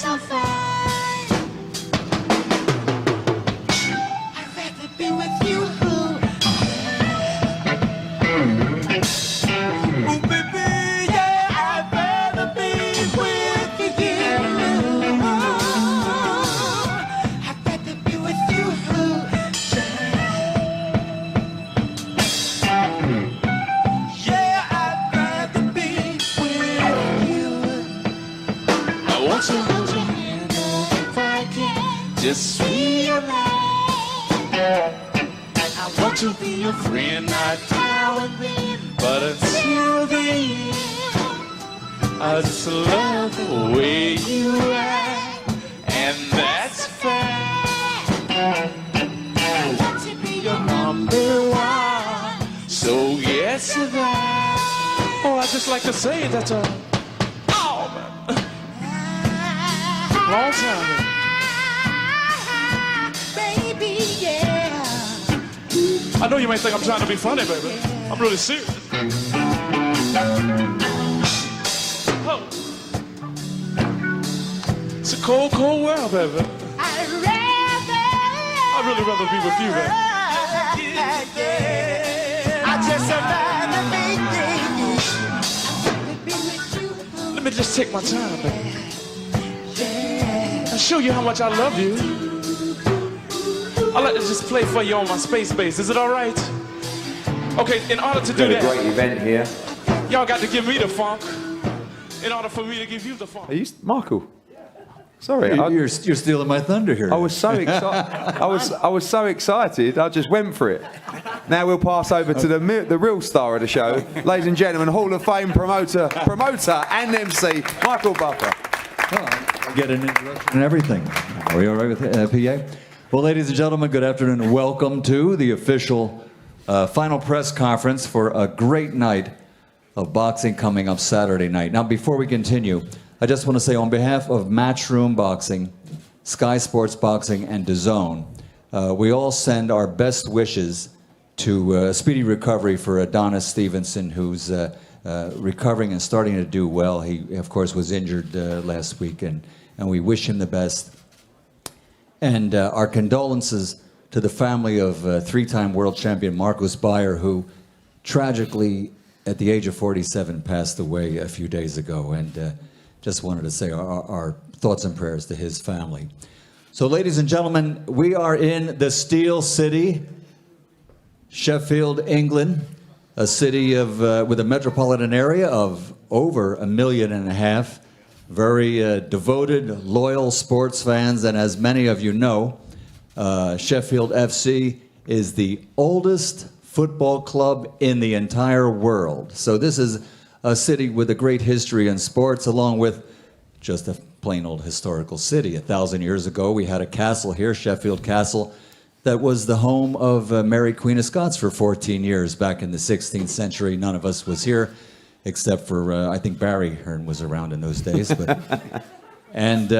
so fine. I'd rather be with you. Oh, baby, yeah, I'd rather be with you. I'd rather be with you. Yeah, I'd rather be with you. I want to hold your hand if I can. Just realize I want to be your friend, not now and then, but until the end, I just love the way you act, and that's fact. I want to be your number one, so yes to that. Oh, I just like to say that, oh, man. Long time. Baby, yeah. I know you may think I'm trying to be funny, baby. I'm really serious. Oh. It's a cold, cold world, baby. I'd really rather be with you, baby. I just rather let me just take my time, baby. I'll show you how much I love you. I'll let it just play for you on my space base. Is it all right? Okay, in order to do that, a great event here. y'all got to give me the funk in order for me to give you the funk. Are you, Michael? Sorry, You're stealing my thunder here. I was so excited. I was so excited. I just went for it. Now we'll pass over to the real star of the show, ladies and gentlemen, Hall of Fame promoter and MC Michael Buffer. I get an introduction and everything. Are we all right with PA? Well, ladies and gentlemen, good afternoon and welcome to the official final press conference for a great night of boxing coming up Saturday night. Now, before we continue, I just want to say on behalf of Matchroom Boxing, Sky Sports Boxing, and DAZN, we all send our best wishes to a speedy recovery for Adonis Stevenson, who's recovering and starting to do well. He, of course, was injured last week, and we wish him the best. And our condolences to the family of three-time world champion Marcus Beyer, who tragically, at the age of 47, passed away a few days ago. And just wanted to say our thoughts and prayers to his family. So, ladies and gentlemen, we are in the Steel City, Sheffield, England, a city of with a metropolitan area of over 1.5 million. Very devoted, loyal sports fans, and as many of you know, Sheffield FC is the oldest football club in the entire world. So this is a city with a great history in sports, along with just a plain old historical city. 1,000 years ago, we had a castle here, Sheffield Castle, that was the home of Mary Queen of Scots for 14 years back in the 16th century. None of us was here, except for, I think Barry Hearn was around in those days. But, and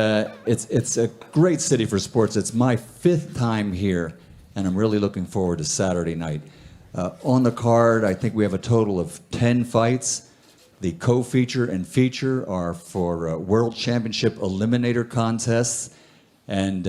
it's a great city for sports. It's my 5th time here, and I'm really looking forward to Saturday night. On the card, I think we have a total of 10 fights. The co-feature and feature are for World Championship Eliminator contests. And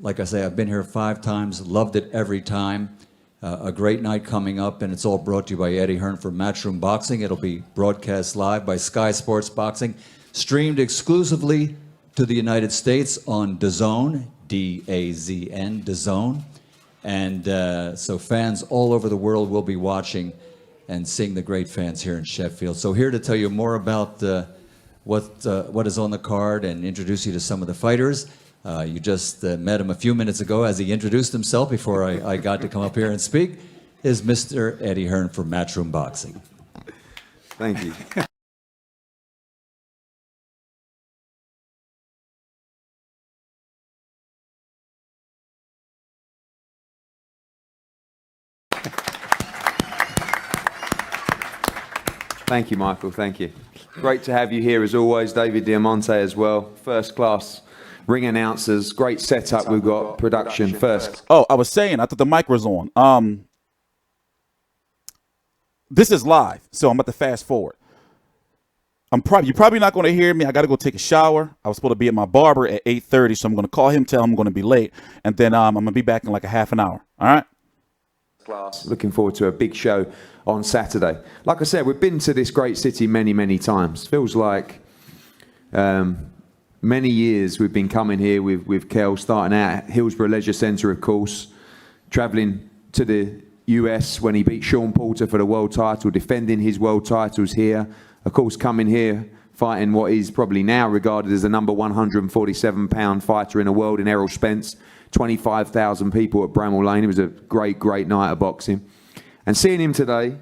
like I say, I've been here 5 times, loved it every time. A great night coming up, and it's all brought to you by Eddie Hearn for Matchroom Boxing. It'll be broadcast live by Sky Sports Boxing, streamed exclusively to the United States on DAZN, D-A-Z-N, DAZN. And so fans all over the world will be watching and seeing the great fans here in Sheffield. So here to tell you more about what is on the card and introduce you to some of the fighters. You just met him a few minutes ago as he introduced himself before I got to come up here and speak, is Mr. Eddie Hearn from Matchroom Boxing. Thank you. Thank you, Michael. Thank you. Great to have you here as always. David Diamante as well. First class ring announcers. Great setup we've got. Production first. Oh, I was saying, I thought the mic was on. This is live, so I'm about to fast forward. You're probably not going to hear me. I got to go take a shower. I was supposed to be at my barber at 8:30, so I'm going to call him, tell him I'm going to be late, and then I'm going to be back in like a half an hour. All right? Looking forward to a big show on Saturday. Like I said, we've been to this great city many, many times. Feels like many years we've been coming here with Kell, starting out at Hillsborough Leisure Centre, of course, travelling to the US when he beat Sean Porter for the world title, defending his world titles here. Of course, coming here, fighting what is probably now regarded as the number 147-pound fighter in the world in Errol Spence. 25,000 people at Bramall Lane. It was a great, great night of boxing. And seeing him today,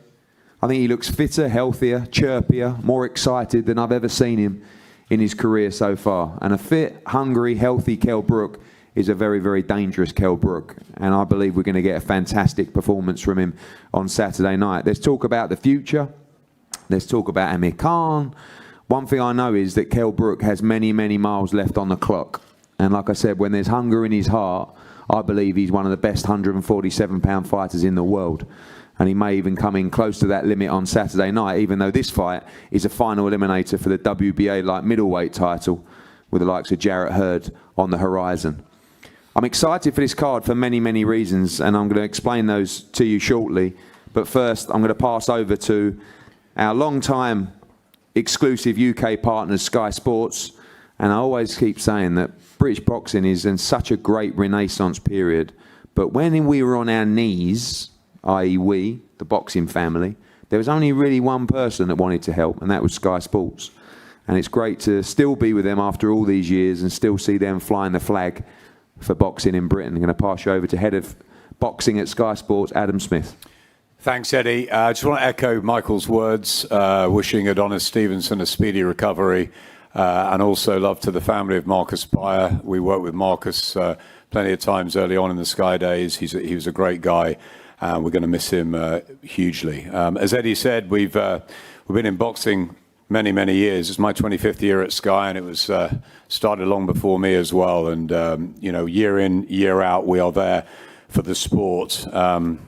I think he looks fitter, healthier, chirpier, more excited than I've ever seen him in his career so far. And a fit, hungry, healthy Kell Brook is a very, very dangerous Kell Brook. And I believe we're going to get a fantastic performance from him on Saturday night. Let's talk about the future. Let's talk about Amir Khan. One thing I know is that Kell Brook has many, many miles left on the clock. And like I said, when there's hunger in his heart, I believe he's one of the best 147-pound fighters in the world. And he may even come in close to that limit on Saturday night, even though this fight is a final eliminator for the WBA light middleweight title with the likes of Jarrett Hurd on the horizon. I'm excited for this card for many, many reasons, and I'm going to explain those to you shortly. But first, I'm going to pass over to our long-time exclusive UK partners, Sky Sports. And I always keep saying that British boxing is in such a great renaissance period. But when we were on our knees, i.e. we, the boxing family, there was only really one person that wanted to help, and that was Sky Sports. And it's great to still be with them after all these years and still see them flying the flag for boxing in Britain. I'm going to pass you over to Head of Boxing at Sky Sports, Adam Smith. Thanks, Eddie. I just want to echo Michael's words, wishing Adonis Stevenson a speedy recovery. And also love to the family of Marcus Beyer. We worked with Marcus plenty of times early on in the Sky days. He was a great guy, and we're going to miss him hugely. As Eddie said, we've been in boxing many, many years. It's my 25th year at Sky, and it was started long before me as well. And year in, year out, we are there for the sport.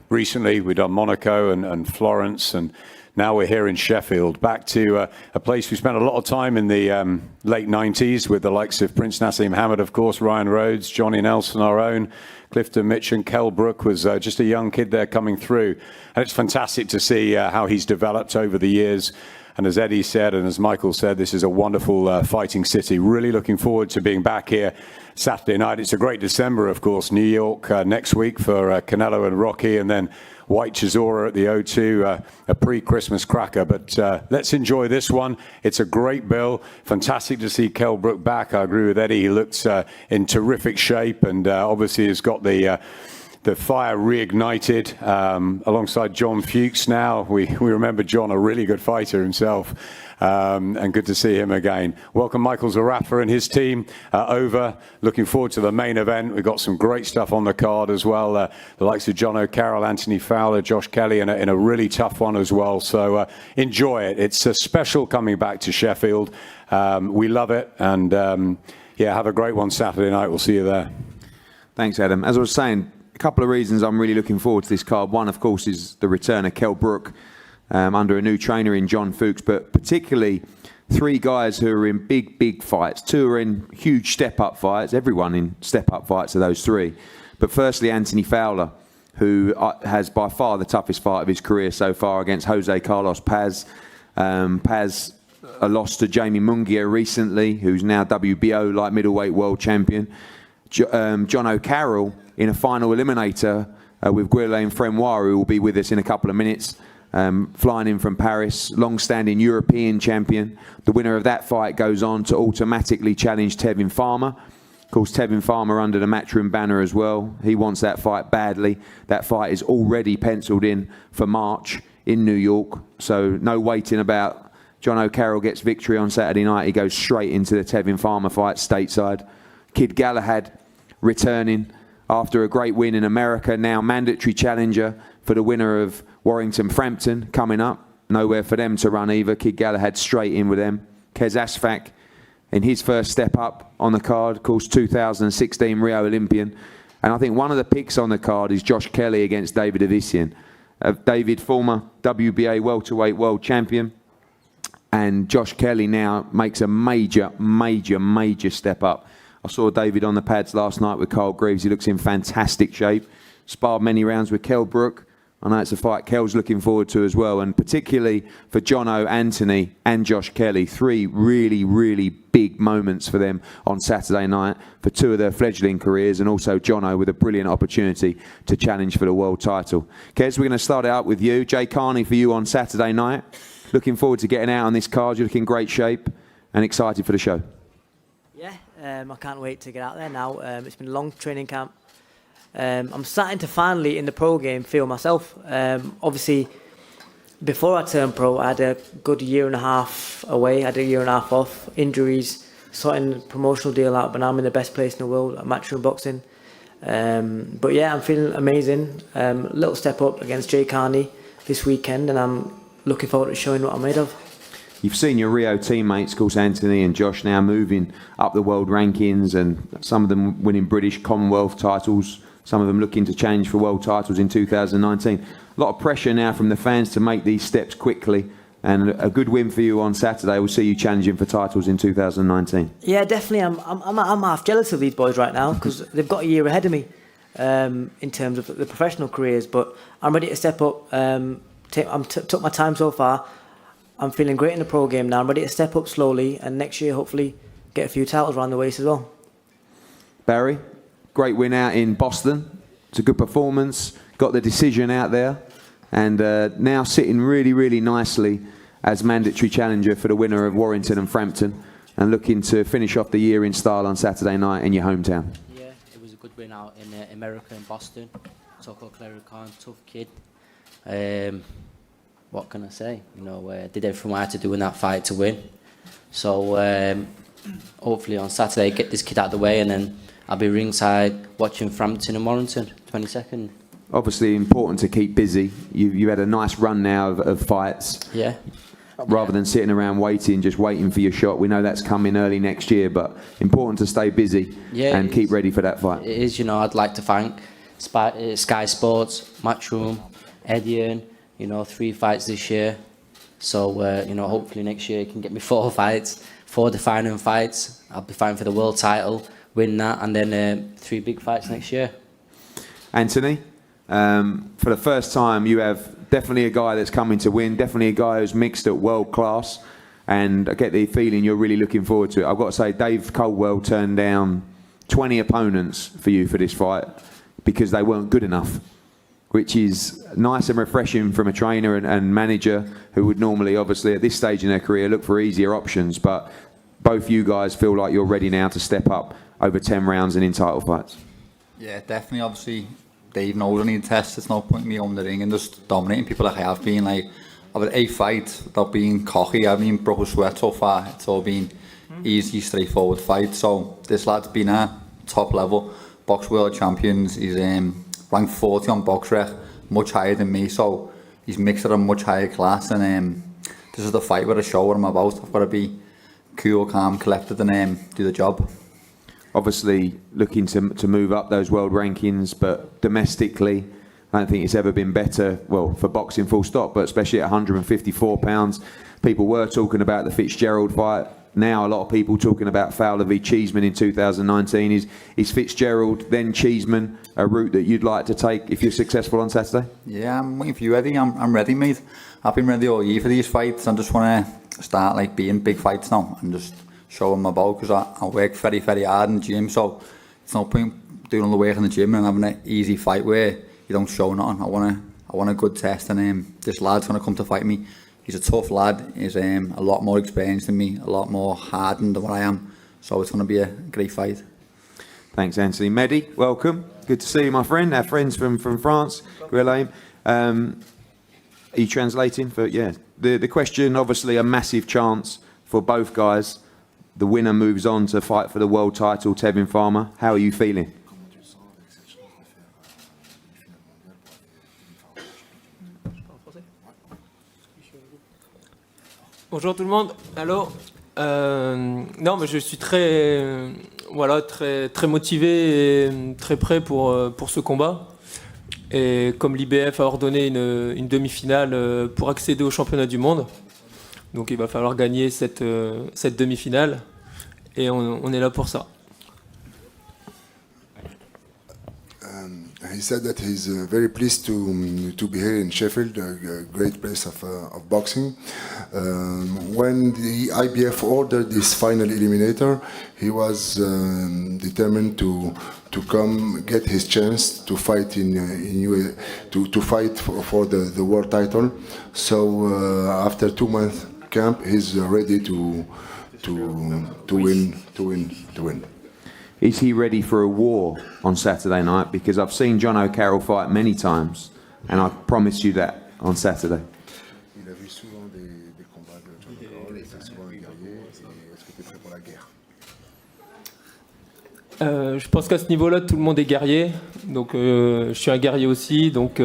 Recently, we've done Monaco and Florence, and now we're here in Sheffield, back to a place we spent a lot of time in the late 90s with the likes of Prince Nassim Hamid, of course, Ryan Rhodes, Johnny Nelson, our own, Clifton Mitch, and Kell Brook was just a young kid there coming through. And it's fantastic to see how he's developed over the years. And as Eddie said, and as Michael said, this is a wonderful fighting city. Really looking forward to being back here Saturday night. It's a great December, of course. New York next week for Canelo and Rocky, and then White Chisora at the O2, a pre-Christmas cracker. But let's enjoy this one. It's a great bill. Fantastic to see Kell Brook back. I agree with Eddie. He looks in terrific shape, and obviously has got the fire reignited alongside John Fuchs now. We remember John, a really good fighter himself, and good to see him again. Welcome Michael Zerafa and his team over. Looking forward to the main event. We've got some great stuff on the card as well. The likes of John O'Carroll, Anthony Fowler, Josh Kelly in a really tough one as well. So enjoy it. It's a special coming back to Sheffield. We love it. And have a great one Saturday night. We'll see you there. Thanks, Adam. As I was saying, a couple of reasons I'm really looking forward to this card. One, of course, is the return of Kell Brook under a new trainer in John Fuchs, but particularly three guys who are in big, big fights. Two are in huge step-up fights. Everyone in step-up fights are those three. But firstly, Anthony Fowler, who has by far the toughest fight of his career so far against Jose Carlos Paz. Paz lost to Jamie Munguia recently, who's now WBO light middleweight world champion. John O'Carroll in a final eliminator with Guilain Fremoir, who will be with us in a couple of minutes, flying in from Paris, long-standing European champion. The winner of that fight goes on to automatically challenge Tevin Farmer. Of course, Tevin Farmer under the Matchroom banner as well. He wants that fight badly. That fight is already penciled in for March in New York, so no waiting about. John O'Carroll gets victory on Saturday night. He goes straight into the Tevin Farmer fight stateside. Kid Galahad returning after a great win in America, now mandatory challenger for the winner of Warrington Frampton coming up. Nowhere for them to run either. Kid Galahad straight in with them. Kez Asfak in his first step up on the card, of course 2016 Rio Olympian. And I think one of the picks on the card is Josh Kelly against David Avician. David, former WBA welterweight world champion, and Josh Kelly now makes a major step up. I saw David on the pads last night with Carl Greaves. He looks in fantastic shape. Sparred many rounds with Kell Brook. I know it's a fight Kell's looking forward to as well, and particularly for Jono, Anthony and Josh Kelly, 3 really big moments for them on Saturday night for 2 of their fledgling careers, and also Jono with a brilliant opportunity to challenge for the world title. Kez, we're going to start it out with you. Jay Carney for you on Saturday night. Looking forward to getting out on this card. You're looking in great shape and excited for the show. Yeah, I can't wait to get out there now. It's been a long training camp. I'm starting to finally, in the pro game, feel myself. Obviously, before I turned pro, I had a good 1.5 years away. I had a 1.5 years off, injuries, sorting a promotional deal out, but now I'm in the best place in the world at matchroom boxing. But yeah, I'm feeling amazing. A little step up against Jay Carney this weekend, and I'm looking forward to showing what I'm made of. You've seen your Rio teammates, of course, Anthony and Josh, now moving up the world rankings, and some of them winning British Commonwealth titles, some of them looking to challenge for world titles in 2019. A lot of pressure now from the fans to make these steps quickly, and a good win for you on Saturday. We'll see you challenging for titles in 2019. Yeah, definitely. I'm half jealous of these boys right now because they've got a year ahead of me in terms of the professional careers, but I'm ready to step up. Took my time so far. I'm feeling great in the pro game now. I'm ready to step up slowly, and next year hopefully get a few titles around the waist as well. Barry, great win out in Boston. It's a good performance. Got the decision out there, and now sitting really nicely as mandatory challenger for the winner of Warrington and Frampton, and looking to finish off the year in style on Saturday night in your hometown. Yeah, it was a good win out in America and Boston. Toko Khan, tough kid. What can I say? You know, did everything I had to do in that fight to win. So hopefully on Saturday get this kid out of the way, and then I'll be ringside watching Frampton and Warrington, 22nd. Obviously important to keep busy. You had a nice run now of fights. Yeah. Rather than sitting around just waiting for your shot. We know that's coming early next year, but important to stay busy and keep ready for that fight. It is, you know, I'd like to thank Sky Sports, Matchroom, Edian, you know, 3 fights this year. So, you know, hopefully next year you can get me 4 fights, 4 defining fights. I'll be fighting for the world title, win that, and then 3 big fights next year. Anthony, for the first time, you have definitely a guy that's coming to win, definitely a guy who's mixed at world class, and I get the feeling you're really looking forward to it. I've got to say, Dave Coldwell turned down 20 opponents for you for this fight because they weren't good enough, which is nice and refreshing from a trainer and manager who would normally, obviously, at this stage in their career, look for easier options. But both you guys feel like you're ready now to step up over 10 rounds and in title fights. Yeah, definitely. Obviously, Dave knows I need to test. It's no point me on the ring and just dominating people like I have been. Like, I've had 8 fights without being cocky. I haven't even broke a sweat so far. It's all been easy, straightforward fights. So this lad's been at top level, box world champions. He's ranked 40 on BoxRec, much higher than me. So he's mixed at a much higher class. And this is the fight where I show what I'm about. I've got to be cool, calm, collected, and do the job. Obviously looking to move up those world rankings, but domestically, I don't think it's ever been better, well, for boxing full stop, but especially at 154 pounds. People were talking about the Fitzgerald fight. Now a lot of people talking about Fowler v Cheeseman in 2019. Is Fitzgerald, then Cheeseman, a route that you'd like to take if you're successful on Saturday? Yeah, I'm waiting for you, Eddie. I'm ready, mate. I've been ready all year for these fights. I just want to start like being big fights now and just show them about, because I work very, very hard in the gym, so it's no point doing all the work in the gym and having an easy fight where you don't show nothing. I want a good test, and this lad's going to come to fight me. He's a tough lad. He's a lot more experienced than me, a lot more hardened than what I am, so it's going to be a great fight. Thanks, Anthony. Mehdi, welcome. Good to see you, my friend. Our friends from France. Are you translating? The question, obviously a massive chance for both guys. The winner moves on to fight for the world title, Tevin Farmer. How are you feeling? Bonjour tout le monde. Allô. Non, mais je suis très motivé et très prêt pour ce combat. Et comme l'IBF a ordonné une demi-finale pour accéder au championnat du monde. Donc il va falloir gagner cette demi-finale. Et on est là pour ça. He said that he's very pleased to be here in Sheffield, a great place of boxing. When the IBF ordered this final eliminator, he was determined to come get his chance to fight to fight for the world title. So after 2 month camp, he's ready to win. Is he ready for a war on Saturday night? Because I've seen John O'Carroll fight many times, and I promise you that on Saturday. Il a vu souvent des combats de John O'Carroll, c'est souvent un guerrier. Est-ce que tu es prêt pour la guerre? Je pense qu'à ce niveau-là, tout le monde est guerrier. Donc je suis un guerrier aussi. Donc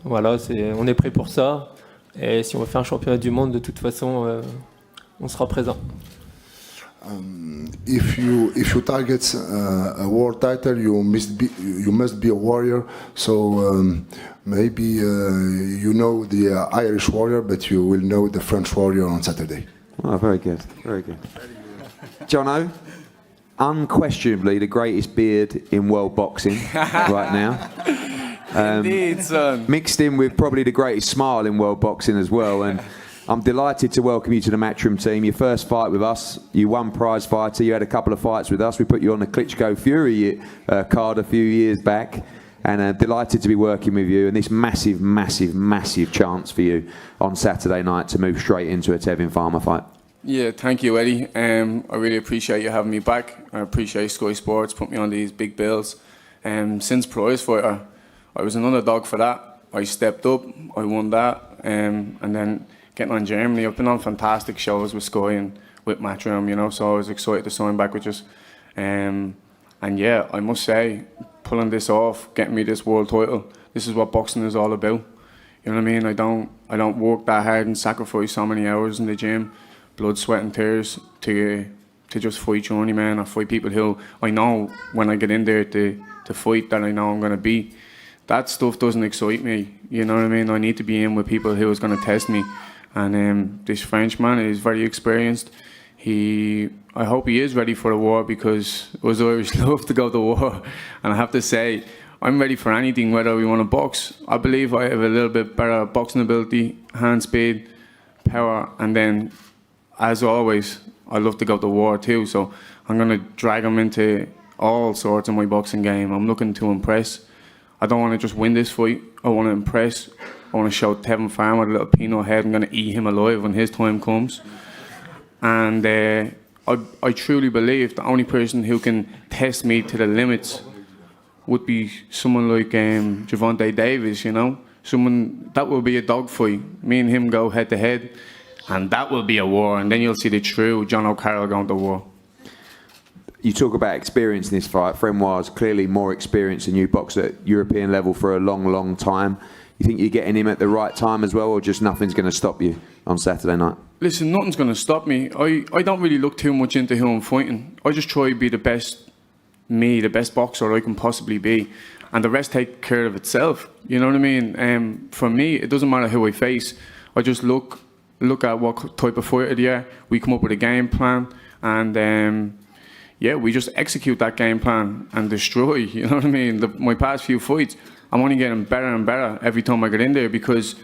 voilà, on est prêt pour ça. Et si on va faire un championnat du monde, de toute façon, on sera présent. If you target a world title, you must be a warrior. So maybe you know the Irish warrior, but you will know the French warrior on Saturday. Oh, very good, very good. Jono, unquestionably the greatest beard in world boxing right now. Indeed, son. Mixed in with probably the greatest smile in world boxing as well. And I'm delighted to welcome you to the Matchroom team. Your first fight with us, you won prize fighter. You had a couple of fights with us. We put you on the Klitschko Fury card a few years back. And delighted to be working with you. And this massive, massive, massive chance for you on Saturday night to move straight into a Tevin Farmer fight. Yeah, thank you, Eddie. I really appreciate you having me back. I appreciate Sky Sports put me on these big bills. Since prize fighter, I was an underdog for that. I stepped up, I won that, and then getting on Germany. I've been on fantastic shows with Sky and with Matchroom, you know, so I was excited to sign back with us. And yeah, I must say, pulling this off, getting me this world title, this is what boxing is all about. You know what I mean? I don't work that hard and sacrifice so many hours in the gym, blood, sweat and tears to just fight journeyman or fight people who I know when I get in there to fight that I know I'm going to beat. That stuff doesn't excite me, you know what I mean? I need to be in with people who is going to test me. And this Frenchman is very experienced. I hope he is ready for a war, because us Irish love to go to war. And I have to say, I'm ready for anything, whether we want to box. I believe I have a little bit better boxing ability, hand speed, power, and then, as always, I love to go to war too. So I'm going to drag him into all sorts of my boxing game. I'm looking to impress. I don't want to just win this fight. I want to impress. I want to show Tevin Farmer a little peanut head. I'm going to eat him alive when his time comes. And I truly believe the only person who can test me to the limits would be someone like Gervonta Davis, you know? Someone that will be a dogfight. Me and him go head to head, and that will be a war. And then you'll see the true John O'Carroll going to war. You talk about experience in this fight. Frenoir's clearly more experienced than you, boxed at European level for a long, long time. You think you're getting him at the right time as well, or just nothing's going to stop you on Saturday night? Listen, nothing's going to stop me. I don't really look too much into who I'm fighting. I just try to be the best me, the best boxer I can possibly be. And the rest take care of itself. You know what I mean? For me, it doesn't matter who I face. I just look at what type of fighter they are. We come up with a game plan, and yeah, we just execute that game plan and destroy. You know what I mean? My past few fights, I'm only getting better and better every time I get in there, because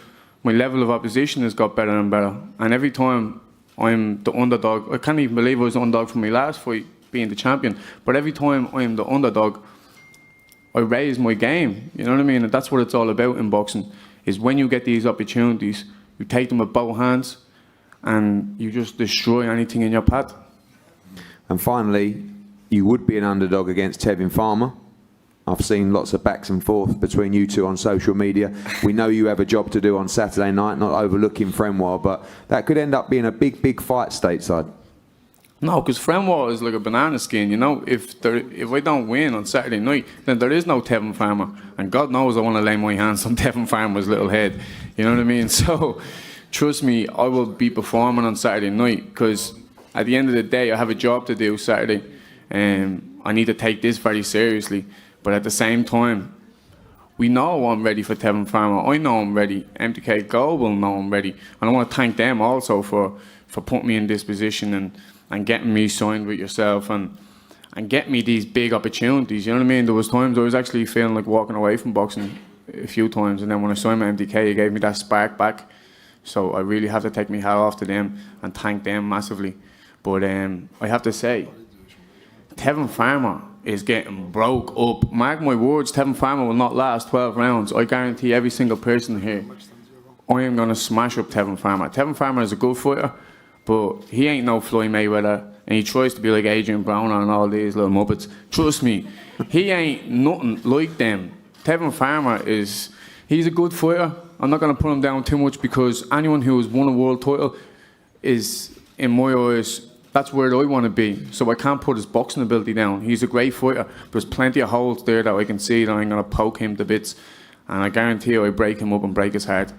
my level of opposition has got better and better. And every time I'm the underdog, I can't even believe I was the underdog for my last fight, being the champion. But every time I'm the underdog, I raise my game. You know what I mean? And that's what it's all about in boxing, is when you get these opportunities, you take them with both hands and you just destroy anything in your path. And finally, you would be an underdog against Tevin Farmer. I've seen lots of backs and forth between you two on social media. We know you have a job to do on Saturday night, not overlooking Frenoir, but that could end up being a big, big fight stateside. No, because Frenoir is like a banana skin, you know. If I don't win on Saturday night, then there is no Tevin Farmer. And God knows I want to lay my hands on Tevin Farmer's little head. You know what I mean? So, trust me, I will be performing on Saturday night, because at the end of the day, I have a job to do Saturday. And I need to take this very seriously. But at the same time, we know I'm ready for Tevin Farmer. I know I'm ready. MTK Global know I'm ready. And I want to thank them also for putting me in this position and getting me signed with yourself and getting me these big opportunities. You know what I mean? There was times I was actually feeling like walking away from boxing a few times, and then when I signed with MTK, it gave me that spark back. So I really have to take my hat off to them and thank them massively. But I have to say, Tevin Farmer is getting broke up. Mark my words, Tevin Farmer will not last 12 rounds. I guarantee every single person here, I am going to smash up Tevin Farmer. Tevin Farmer is a good fighter, but he ain't no Floyd Mayweather, and he tries to be like Adrian Brown and all these little muppets. Trust me, he ain't nothing like them. Tevin Farmer he's a good fighter. I'm not going to put him down too much because anyone who has won a world title is, in my eyes, that's where I want to be. So I can't put his boxing ability down. He's a great fighter. There's plenty of holes there that I can see that I'm going to poke him to bits. And I guarantee you I break him up and break his heart.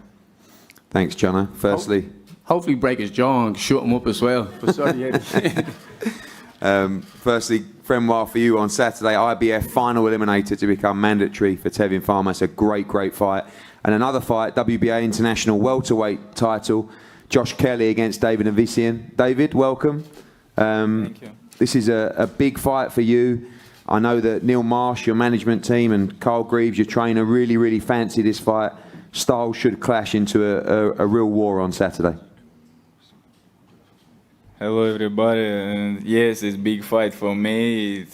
Thanks, Jono. Firstly, hopefully break his jaw and shut him up as well. But sorry, Eddie. Firstly, Frenoir, for you on Saturday, IBF final eliminator to become mandatory for Tevin Farmer. It's a great, great fight. And another fight, WBA International welterweight title, Josh Kelly against David Avician. David, welcome. Thank you. This is a big fight for you. I know that Neil Marsh, your management team, and Carl Greaves, your trainer, really, really fancy this fight. Styles should clash into a real war on Saturday. Hello, everybody. Yes, it's a big fight for me.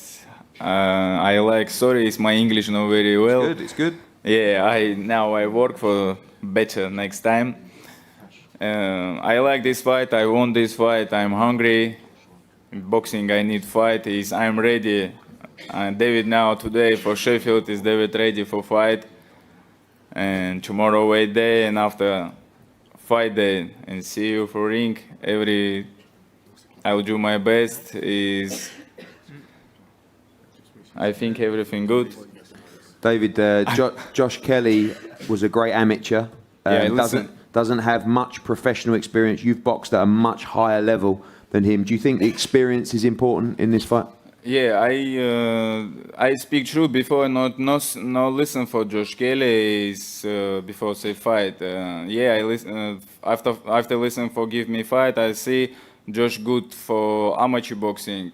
I like. Sorry, it's my English not very well. It's good. Yeah, I work for better next time. I like this fight. I want this fight. I'm hungry. In boxing, I need fight. I'm ready. David now today for Sheffield is David ready for fight. And tomorrow weight day and after fight day and see you for ring. I will do my best. I think everything good. David, Josh Kelly was a great amateur. Doesn't have much professional experience. You've boxed at a much higher level than him. Do you think the experience is important in this fight? Yeah, I speak true before not listen for Josh Kelly before say fight. I listen after listen for give me fight. I see Josh good for amateur boxing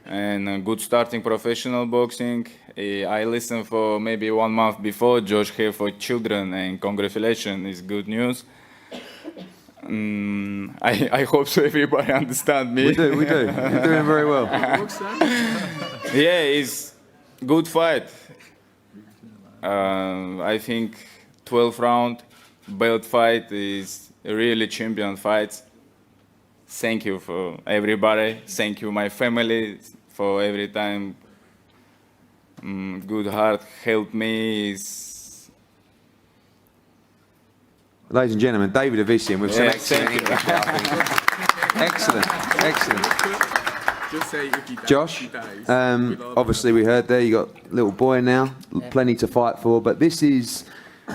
and good starting professional boxing. I listen for maybe 1 month before Josh here for children, and congratulations, is good news. I hope so everybody understand me. We do. You're doing very well. Yeah, it's good fight. I think 12 round belt fight is really champion fight. Thank you for everybody. Thank you my family for every time. Good heart help me. Ladies and gentlemen, David Avician with some excellent English. Excellent. Just say if he dies, Josh, he dies. obviously we heard there you got a little boy now, plenty to fight for, but this is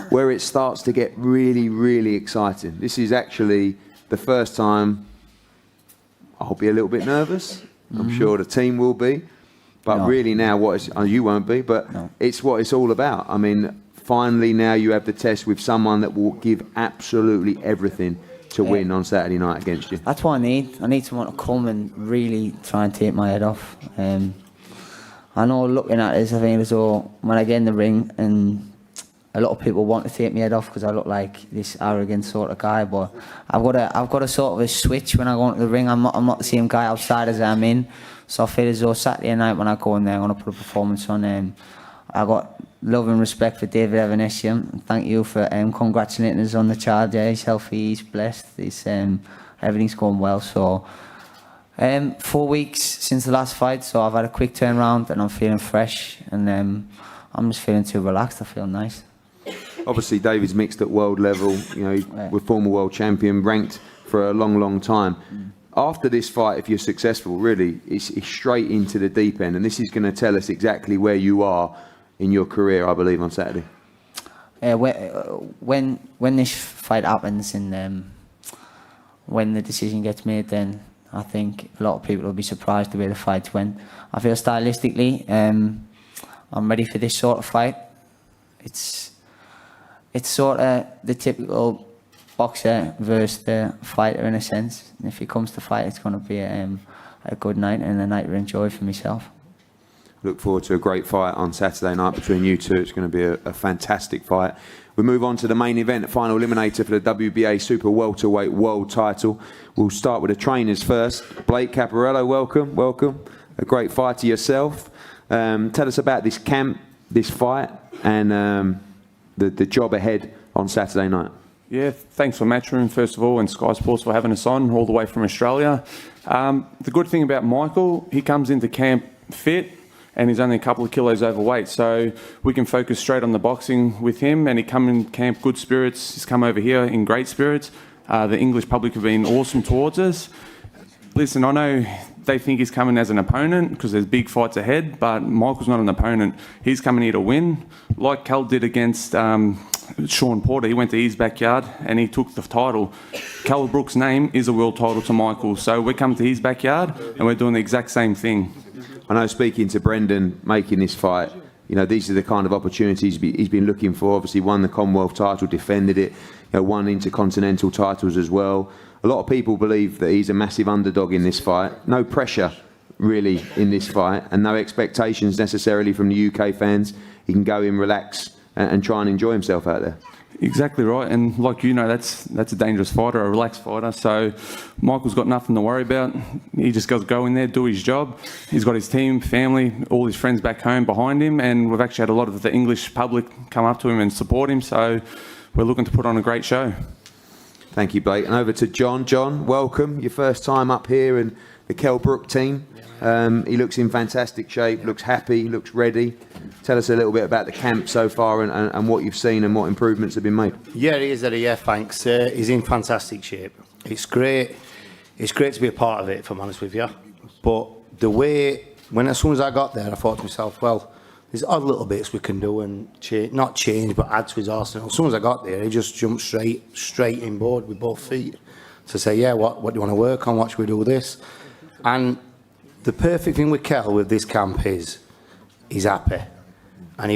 where it starts to get really, really exciting. This is actually the first time I'll be a little bit nervous. I'm sure the team will be. But really now, you won't be, but it's what it's all about. I mean, finally now you have the test with someone that will give absolutely everything to win on Saturday night against you. That's what I need. I need someone to come and really try and take my head off. I know looking at this, I think as though when I get in the ring, and a lot of people want to take my head off because I look like this arrogant sort of guy, but I've got a sort of a switch when I go into the ring. I'm not the same guy outside as I'm in. So I feel as though Saturday night when I go in there, I'm going to put a performance on. I got love and respect for David Avician. Thank you for congratulating us on the child. Yeah, he's healthy, he's blessed. Everything's going well. So 4 weeks since the last fight, so I've had a quick turnaround and I'm feeling fresh. And I'm just feeling too relaxed. I feel nice. Obviously, David's mixed at world level. You know, we're former world champion, ranked for a long, long time. After this fight, if you're successful, really, it's straight into the deep end. And this is going to tell us exactly where you are in your career, I believe, on Saturday. When this fight happens and when the decision gets made, then I think a lot of people will be surprised the way the fight went. I feel stylistically, I'm ready for this sort of fight. it's sort of the typical boxer versus the fighter in a sense. And if he comes to fight, it's going to be a good night and a night to enjoy for myself. Look forward to a great fight on Saturday night between you two. It's going to be a fantastic fight. We move on to the main event, the final eliminator for the WBA Super Welterweight World Title. We'll start with the trainers first. Blake Caparello, welcome. A great fighter yourself. Tell us about this camp, this fight, and the job ahead on Saturday night. Yeah, thanks for Matchroom, first of all, and Sky Sports for having us on all the way from Australia. The good thing about Michael, he comes into camp fit, and he's only a couple of kilos overweight, so we can focus straight on the boxing with him, and he come in camp good spirits. He's come over here in great spirits. The English public have been awesome towards us. Listen, I know they think he's coming as an opponent because there's big fights ahead, but Michael's not an opponent. He's coming here to win, like Kell did against Sean Porter. He went to his backyard and he took the title. Kell Brook's name is a world title to Michael, so we're coming to his backyard and we're doing the exact same thing. I know, speaking to Brendan, making this fight, you know, these are the kind of opportunities he's been looking for. Obviously won the Commonwealth title, defended it, you know, won intercontinental titles as well. A lot of people believe that he's a massive underdog in this fight. No pressure, really, in this fight, and no expectations necessarily from the UK fans. He can go in, relax, and try and enjoy himself out there. Exactly right, and like you know, that's a dangerous fighter, a relaxed fighter. So Michael's got nothing to worry about. He just got to go in there, do his job. He's got his team, family, all his friends back home behind him, and we've actually had a lot of the English public come up to him and support him. So we're looking to put on a great show. Thank you, Blake. And over to John. John, welcome. Your first time up here and the Kell Brook team. He looks in fantastic shape, looks happy, looks ready. Tell us a little bit about the camp so far and what you've seen and what improvements have been made. Yeah, he is there. Yeah, thanks. He's in fantastic shape. It's great. It's great to be a part of it, if I'm honest with you. But the way, as soon as I got there, I thought to myself, well, there's odd little bits we can do and not change, but add to his arsenal. As soon as I got there, he just jumped straight in board with both feet to say, yeah, what do you want to work on? What should we do with this? And the perfect thing with Kell with this camp is he's happy. And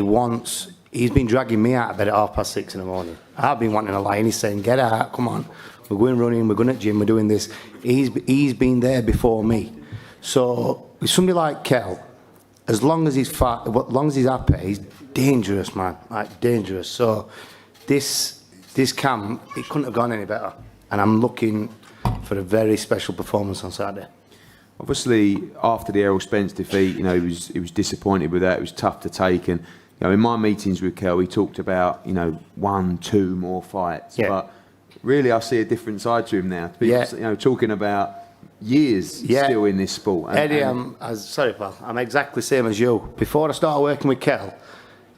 he's been dragging me out of bed at 6:30 in the morning. I've been wanting to lie and he's saying, get out, come on. We're going running, we're going to the gym, we're doing this. He's been there before me. So with somebody like Kell, as long as he's happy, he's dangerous, man, like dangerous. So this camp, it couldn't have gone any better. And I'm looking for a very special performance on Saturday. Obviously, after the Errol Spence defeat, you know, he was disappointed with that. It was tough to take, and you know, in my meetings with Kell, he talked about 1, 2 more fights. Yeah. But really, I see a different side to him now. Talking about years still in this sport. Eddie, sorry, pal, I'm exactly the same as you. Before I started working with Kell,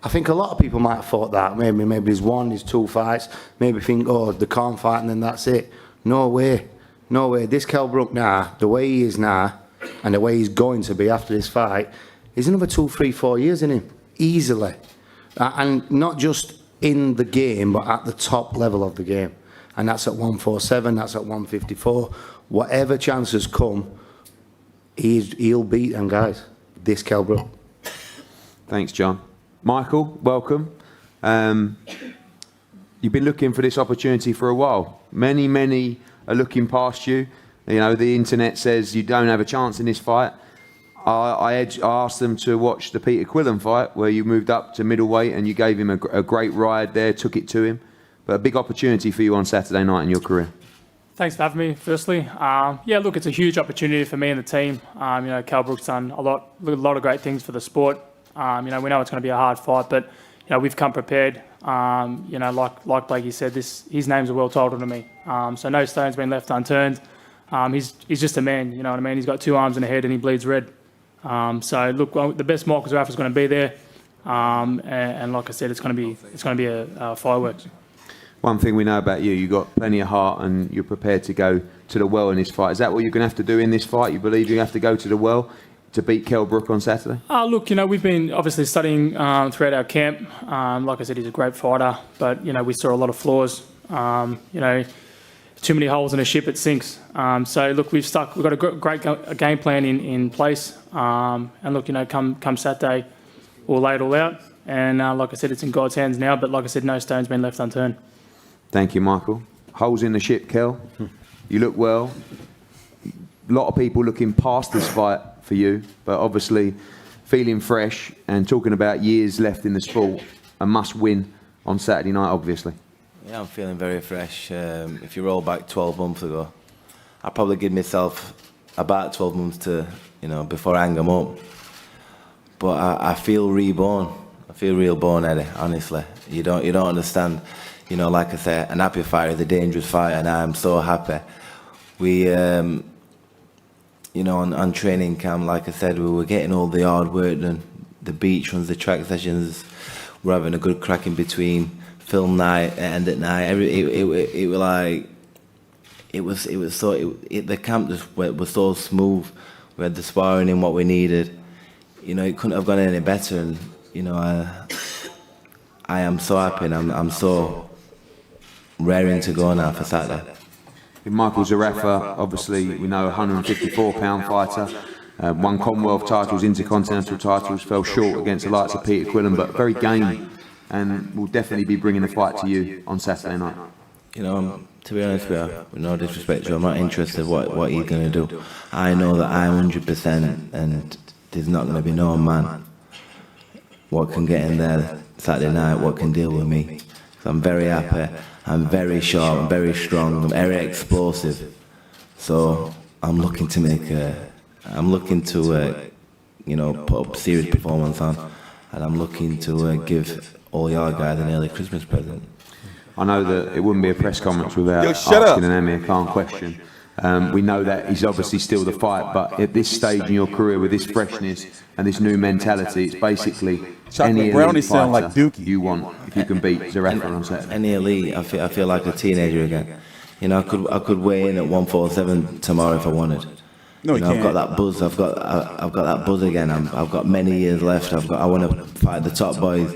I think a lot of people might have thought that maybe there's 1, there's 2 fights. Maybe think, oh, the Conf fight and then that's it. No way. No way. This Kell Brook now, the way he is now, and the way he's going to be after this fight, is another 2, 3, 4 years in him, easily. And not just in the game, but at the top level of the game. And that's at 147, that's at 154. Whatever chances come, he'll beat them guys, this Kell Brook. Thanks, John. Michael, welcome. You've been looking for this opportunity for a while. Many are looking past you. You know, the internet says you don't have a chance in this fight. I asked them to watch the Peter Quillen fight where you moved up to middleweight and you gave him a great ride there, took it to him. But a big opportunity for you on Saturday night in your career. Thanks for having me, firstly. Look, it's a huge opportunity for me and the team. Kell Brook's done a lot of great things for the sport. We know it's going to be a hard fight, but we've come prepared. Like Blakey said, his name's a world title to me. So no stone's been left unturned. He's just a man, you know what I mean? He's got 2 arms and a head and he bleeds red. The best Michael Zerafa is going to be there. And like I said, it's going to be a fireworks. One thing we know about you, you've got plenty of heart and you're prepared to go to the well in this fight. Is that what you're going to have to do in this fight? You believe you have to go to the well to beat Kell Brook on Saturday? We've been obviously studying throughout our camp. Like I said, he's a great fighter, but, we saw a lot of flaws. Too many holes in a ship, it sinks. We've got a great game plan in place. Come Saturday, we'll lay it all out. And like I said, it's in God's hands now. But like I said, no stone's been left unturned. Thank you, Michael. Holes in the ship, Kell. You look well. A lot of people looking past this fight for you, but obviously feeling fresh and talking about years left in the sport. A must-win on Saturday night, obviously. Yeah, I'm feeling very fresh. If you roll back 12 months ago, I probably give myself about 12 months to, before I hang them up. But I feel reborn. I feel reborn, Eddie. Honestly, you don't understand. Like I said, an happy fighter is a dangerous fighter, and I am so happy. We, on training camp, like I said, we were getting all the hard work done, the beach runs, the track sessions. We're having a good crack in between. Film night, end at night. The camp just was so smooth. We had the sparring in what we needed. It couldn't have gone any better. And I am so happy. And I'm so raring to go now for Saturday. Michael Zerafa, obviously, we know 154-pound fighter. Won Commonwealth titles, Intercontinental titles, fell short against the likes of Peter Quillen, but very game, and will definitely be bringing the fight to you on Saturday night. To be honest with you, with no disrespect to you, I'm not interested in what he's going to do. I know that I'm 100%, and there's not going to be no man what can get in there Saturday night, what can deal with me. So I'm very happy, I'm very sharp, I'm very strong, I'm very explosive. So I'm looking to put up serious performance on, and I'm looking to give all your guys an early Christmas present. I know that it wouldn't be a press conference without asking an Amir Khan question. We know that he's obviously still the fight, but at this stage in your career, with this freshness and this new mentality, it's basically any elite fighter you want if you can beat Zerafa on Saturday. Any elite, I feel like a teenager again. I could weigh in at 147 tomorrow if I wanted. No, you can't. I've got that buzz. I've got that buzz again. I've got many years left. I want to fight the top boys.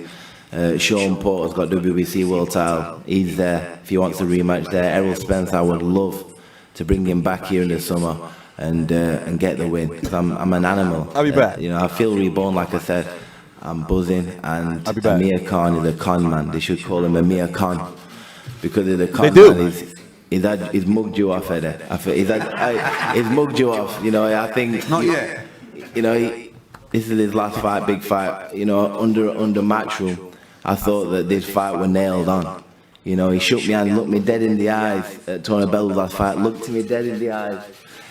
Sean Porter's got WBC world title. He's there. If he wants a rematch there, Errol Spence, I would love to bring him back here in the summer and get the win. Because I'm an animal. I'll be back. I feel reborn. Like I said, I'm buzzing. And Amir Khan is a con man. They should call him Amir Khan because he's a con man. He's mugged you off, Eddie. He's mugged you off. I think not yet. This is his last fight, big fight. Under Matchroom, I thought that this fight was nailed on. He shook me and looked me dead in the eyes at Tony Bell's last fight. Looked me dead in the eyes,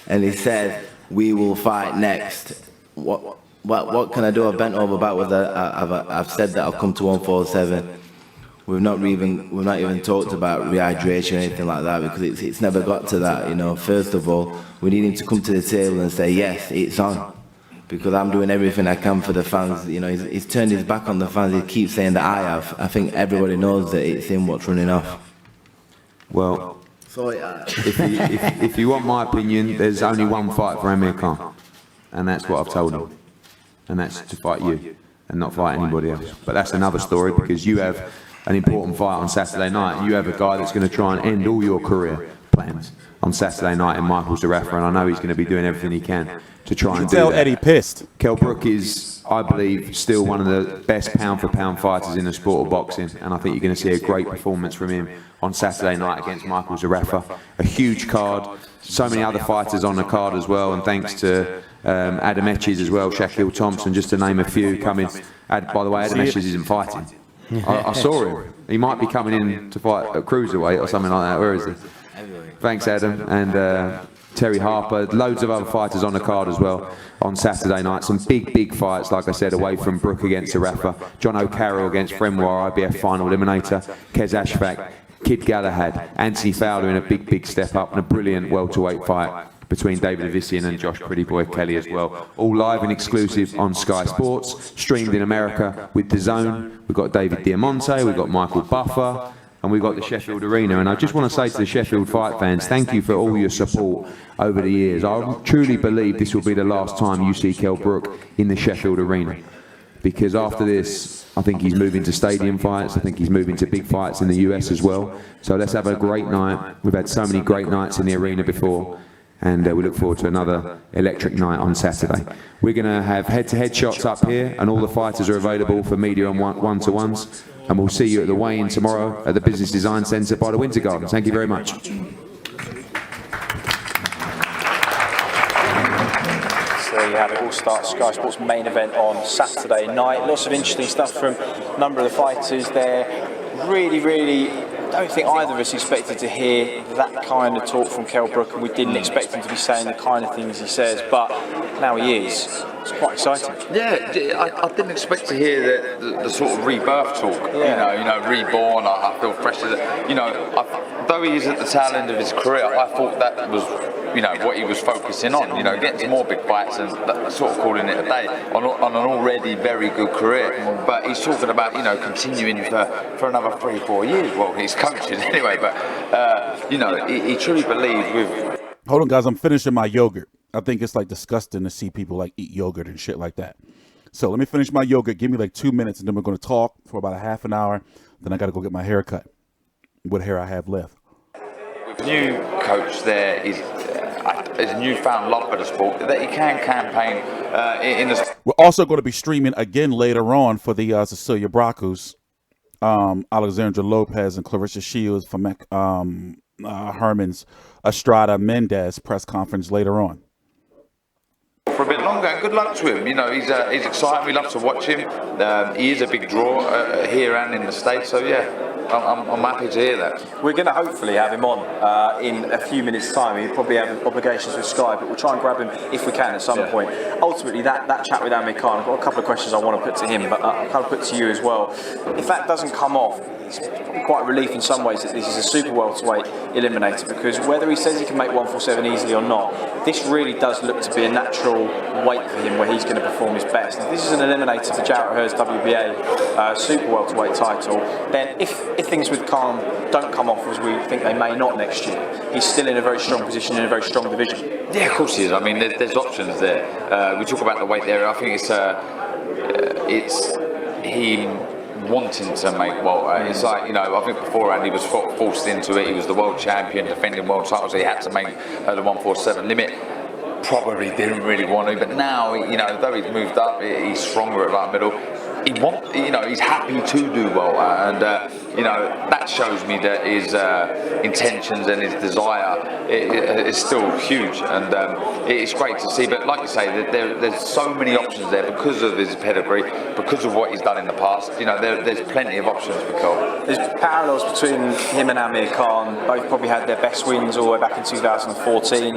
and he said, "We will fight next." What can I do? I've bent over backwards. I've said that I'll come to 147. We've not even talked about rehydration or anything like that because it's never got to that. First of all, we need him to come to the table and say, yes, it's on. Because I'm doing everything I can for the fans. He's turned his back on the fans. He keeps saying that I have. I think everybody knows that it's him what's running off. Well, if you want my opinion, there's only one fight for Amir Khan, and that's what I've told him, and that's to fight you and not fight anybody else. But that's another story because you have an important fight on Saturday night, and you have a guy that's going to try and end all your career plans on Saturday night in Michael Zerafa, and I know he's going to be doing everything he can to try and do that. Eddie pissed. Kell Brook is, I believe, still one of the best pound-for-pound fighters in the sport of boxing, and I think you're going to see a great performance from him on Saturday night against Michael Zerafa. A huge card, so many other fighters on the card as well, and thanks to Adam Etches as well, Shaquille Thompson, just to name a few coming. By the way, Adam Etches isn't fighting. I saw him. He might be coming in to fight at cruiserweight or something like that. Where is he? Thanks, Adam. And Terry Harper, loads of other fighters on the card as well on Saturday night. Some big fights, like I said, away from Brook against Zerafa, John O'Carroll against Fremwar, IBF final eliminator, Kez Ashfaq, Kid Galahad, Anthony Fowler in a big step up, and a brilliant welterweight fight between David Avician and Josh Pretty Boy Kelly as well. All live and exclusive on Sky Sports, streamed in America with DAZN. We've got David Diamante, we've got Michael Buffer, and we've got the Sheffield Arena. And I just want to say to the Sheffield fight fans, thank you for all your support over the years. I truly believe this will be the last time you see Kell Brook in the Sheffield Arena. Because after this, I think he's moving to stadium fights. I think he's moving to big fights in the US as well. So let's have a great night. We've had so many great nights in the arena before. and we look forward to another electric night on Saturday. We're going to have head-to-head shots up here, and all the fighters are available for media and one-to-ones, and we'll see you at the weigh-in tomorrow at the Business Design Centre by the Winter Gardens. Thank you very much. There you have it, All-Star Sky Sports main event on Saturday night. Lots of interesting stuff from a number of the fighters there. Really, I don't think either of us expected to hear that kind of talk from Kell Brook, and we didn't expect him to be saying the kind of things he says, but now he is. It's quite exciting. Yeah, I didn't expect to hear the sort of rebirth talk. Yeah. You know, reborn. I feel fresh. You know, though he is at the tail end of his career, I thought that was, you know, what he was focusing on. You know, getting to more big fights and sort of calling it a day on an already very good career. But he's talking about, you know, continuing for another 3-4 years. Well, he's coaching anyway. But you know, he truly believes with. Hold on, guys. I'm finishing my yogurt. I think it's like disgusting to see people like eat yogurt and shit like that. So let me finish my yogurt. Give me like 2 minutes, and then we're going to talk for about a half an hour. Then I got to go get my hair cut. What hair I have left. New coach there is a newfound love for the sport that he can campaign in the. We're also going to be streaming again later on for the Cecilia Bracus, Alexandra Lopez and Clarissa Shields from Herman's Estrada Mendez press conference later on. For a bit longer, and good luck to him. You know, he's exciting. We love to watch him. He is a big draw here and in the States. So yeah. I'm happy to hear that. We're going to hopefully have him on in a few minutes' time. He'll probably have obligations with Sky, but we'll try and grab him if we can at some point. Ultimately, that chat with Amir Khan, I've got a couple of questions I want to put to him, but I'll kind of put to you as well. If that doesn't come off, it's probably quite a relief in some ways that this is a super welterweight eliminator, because whether he says he can make 147 easily or not, this really does look to be a natural weight for him where he's going to perform his best. If this is an eliminator for Jarrett Hurd's WBA super welterweight title, then if things with Khan don't come off as we think they may not next year, he's still in a very strong position in a very strong division. Yeah, of course he is. I mean, there's options there. We talk about the weight there. I think it's him wanting to make welter. It's like, you know, I think beforehand he was forced into it. He was the world champion, defending world titles, so he had to make the 147 limit. Probably didn't really want to, but now, you know, though he's moved up, he's stronger at light middle. He's happy to do well, and you know, that shows me that his intentions and his desire is still huge, and it's great to see. But like you say, there's so many options there because of his pedigree, because of what he's done in the past. You know, there's plenty of options for Cole. There's parallels between him and Amir Khan. Both probably had their best wins all the way back in 2014.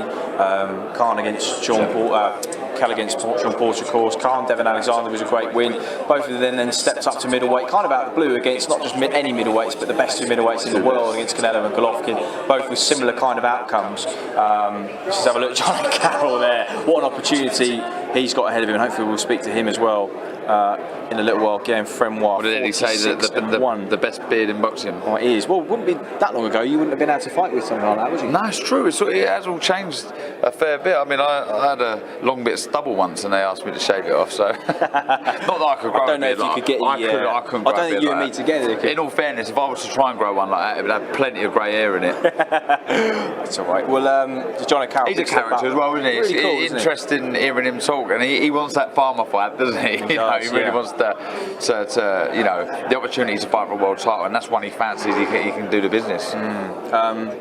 Khan against Sean Paul. Kell against Sean Porter, of course. Khan, Devin Alexander was a great win. Both of them then stepped up to middleweight, kind of out of the blue, against not just any middleweights, but the best two middleweights in the world, against Canelo and Golovkin, both with similar kind of outcomes. Let's just have a look at Johnny Carroll there. What an opportunity he's got ahead of him, and hopefully we'll speak to him as well in a little while. Guillaume Fremois. What did he say? The best beard in boxing. Oh, it is. Well, it wouldn't be that long ago. You wouldn't have been able to fight with something like that, would you? No, it's true. It has all changed a fair bit. I mean, I had a long bit of stubble once, and they asked me to shave it off. So, not that I could grow. I don't know if you could get. I couldn't grow. I don't think you and me together. In all fairness, if I was to try and grow one like that, it would have plenty of grey hair in it. That's all right. Well, Johnny Carroll. He's a character as well, isn't he? It's really cool, interesting hearing him talk, and he wants that farmer fight, doesn't he? He really wants to you know, the opportunity to fight for a world title, and that's one he fancies. He can do the business.